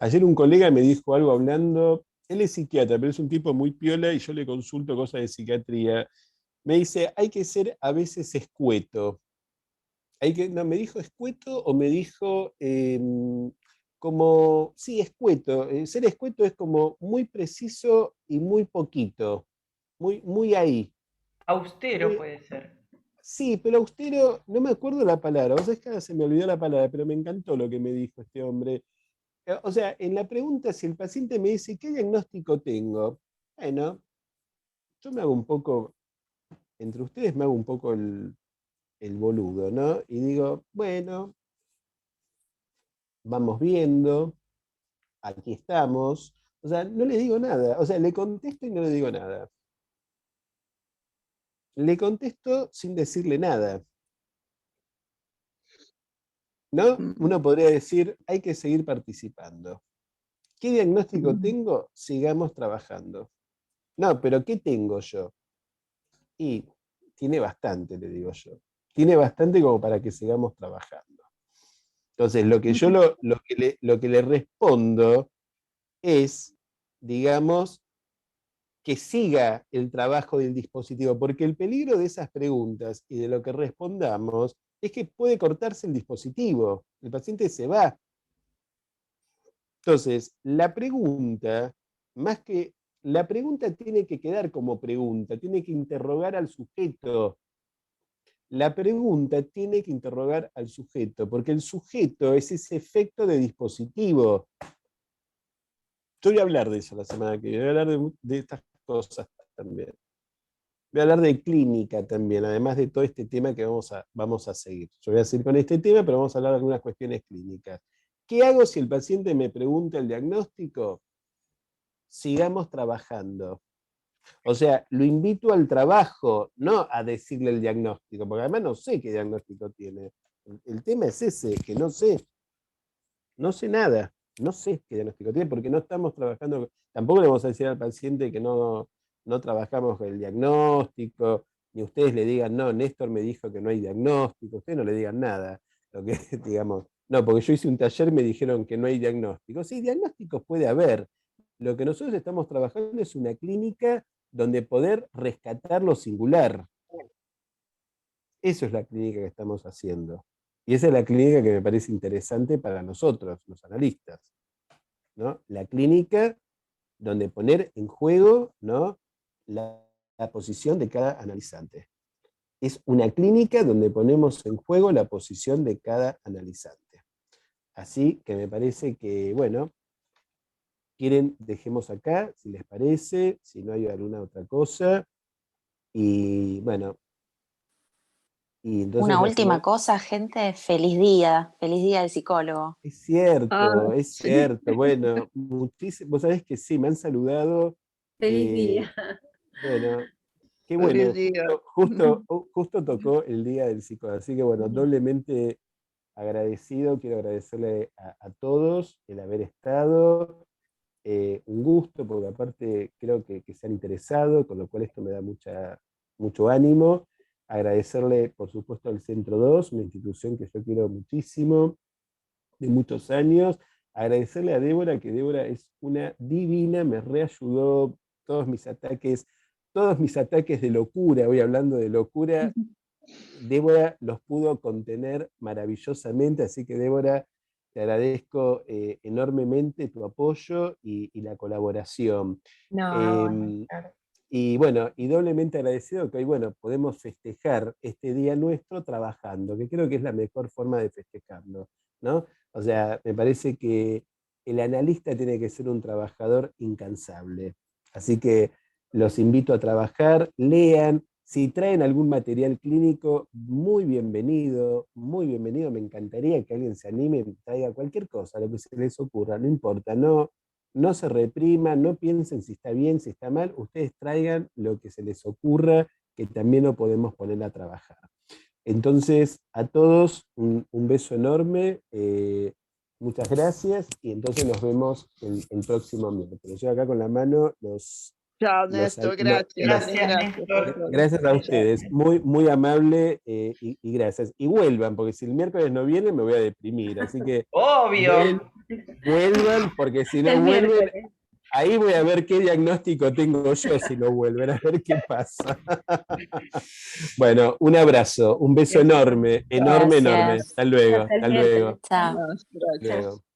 Ayer un colega me dijo algo hablando, él es psiquiatra, pero es un tipo muy piola y yo le consulto cosas de psiquiatría. Me dice, hay que ser a veces escueto. No, me dijo escueto o me dijo como, sí, escueto. Ser escueto es como muy preciso y muy poquito, muy, muy ahí. Austero Muy, puede ser. sí, pero austero, no me acuerdo la palabra, vos sabés que ahora se me olvidó la palabra, pero me encantó lo que me dijo este hombre. O sea, en la pregunta, si el paciente me dice, ¿qué diagnóstico tengo? Bueno, yo me hago un poco, entre ustedes me hago un poco el boludo, ¿no? Y digo, bueno, vamos viendo, aquí estamos. O sea, no le digo nada. O sea, le contesto y no le digo nada. Le contesto sin decirle nada. ¿No? Uno podría decir, hay que seguir participando. ¿Qué diagnóstico tengo? Sigamos trabajando. No, pero ¿qué tengo yo? Y tiene bastante, le digo yo. Tiene bastante como para que sigamos trabajando. Entonces, lo que yo lo que le respondo es, digamos, que siga el trabajo del dispositivo, porque el peligro de esas preguntas y de lo que respondamos es que puede cortarse el dispositivo, el paciente se va. Entonces, la pregunta, la pregunta tiene que quedar como pregunta, tiene que interrogar al sujeto. La pregunta tiene que interrogar al sujeto, porque el sujeto es ese efecto de dispositivo. Yo voy a hablar de eso la semana que viene, voy a hablar de estas cosas también. Voy a hablar de clínica también, además de todo este tema que vamos a seguir. Yo voy a seguir con este tema, pero vamos a hablar de algunas cuestiones clínicas. ¿Qué hago si el paciente me pregunta el diagnóstico? Sigamos trabajando. O sea, lo invito al trabajo, no a decirle el diagnóstico, porque además no sé qué diagnóstico tiene. El tema es ese, que no sé nada, no sé qué diagnóstico tiene, porque no estamos trabajando, tampoco le vamos a decir al paciente que no trabajamos con el diagnóstico, ni ustedes le digan, no, Néstor me dijo que no hay diagnóstico, ustedes no le digan nada, lo que digamos, no, porque yo hice un taller y me dijeron que no hay diagnóstico. Sí, diagnósticos puede haber. Lo que nosotros estamos trabajando es una clínica donde poder rescatar lo singular. Eso es la clínica que estamos haciendo. Y esa es la clínica que me parece interesante para nosotros, los analistas, ¿no? La clínica donde poner en juego, ¿no? la posición de cada analizante. Es una clínica donde ponemos en juego la posición de cada analizante. Así que me parece que, bueno, quieren, dejemos acá, si les parece, si no hay alguna otra cosa. Y bueno, y entonces Una lo última hacemos. cosa, gente, feliz día del psicólogo. Ah, Es sí. cierto, bueno, muchísimo, vos sabés que sí, me han saludado, Feliz día. bueno, qué Feliz bueno, día. justo tocó el día del psicólogo, así que bueno, doblemente agradecido, quiero agradecerle a todos el haber estado, un gusto, porque aparte creo que se han interesado, con lo cual esto me da mucho ánimo. Agradecerle, por supuesto, al Centro 2, una institución que yo quiero muchísimo, de muchos años. Agradecerle a Débora, que Débora es una divina, me reayudó todos mis ataques de locura, voy hablando de locura, Débora los pudo contener maravillosamente, así que Débora, te agradezco enormemente tu apoyo y la colaboración. No, bueno, Em, claro. y bueno, y doblemente agradecido que hoy, bueno, podemos festejar este día nuestro trabajando, que creo que es la mejor forma de festejarlo, ¿no? O sea, me parece que el analista tiene que ser un trabajador incansable. Así que los invito a trabajar, lean, si traen algún material clínico, muy bienvenido, me encantaría que alguien se anime y traiga cualquier cosa, lo que se les ocurra, no importa, no se repriman, no piensen si está bien, si está mal, ustedes traigan lo que se les ocurra, que también lo podemos poner a trabajar. Entonces, a todos un beso enorme, muchas gracias, y entonces nos vemos el próximo miércoles. Yo acá con la mano Chao, los, Néstor. lo- Gracias. los- Gracias, Gracias por Néstor. todo. gracias a ustedes, muy amable, y gracias. Y vuelvan, porque si el miércoles no vienen me voy a deprimir, así que Obvio. vuelvan, porque si no El vuelven, miércoles. ahí voy a ver qué diagnóstico tengo yo si no vuelven, a ver qué pasa. Bueno, un abrazo, un beso enorme, enorme. Gracias. Hasta luego, Hasta el hasta luego, miércoles. Chao. Gracias. hasta luego.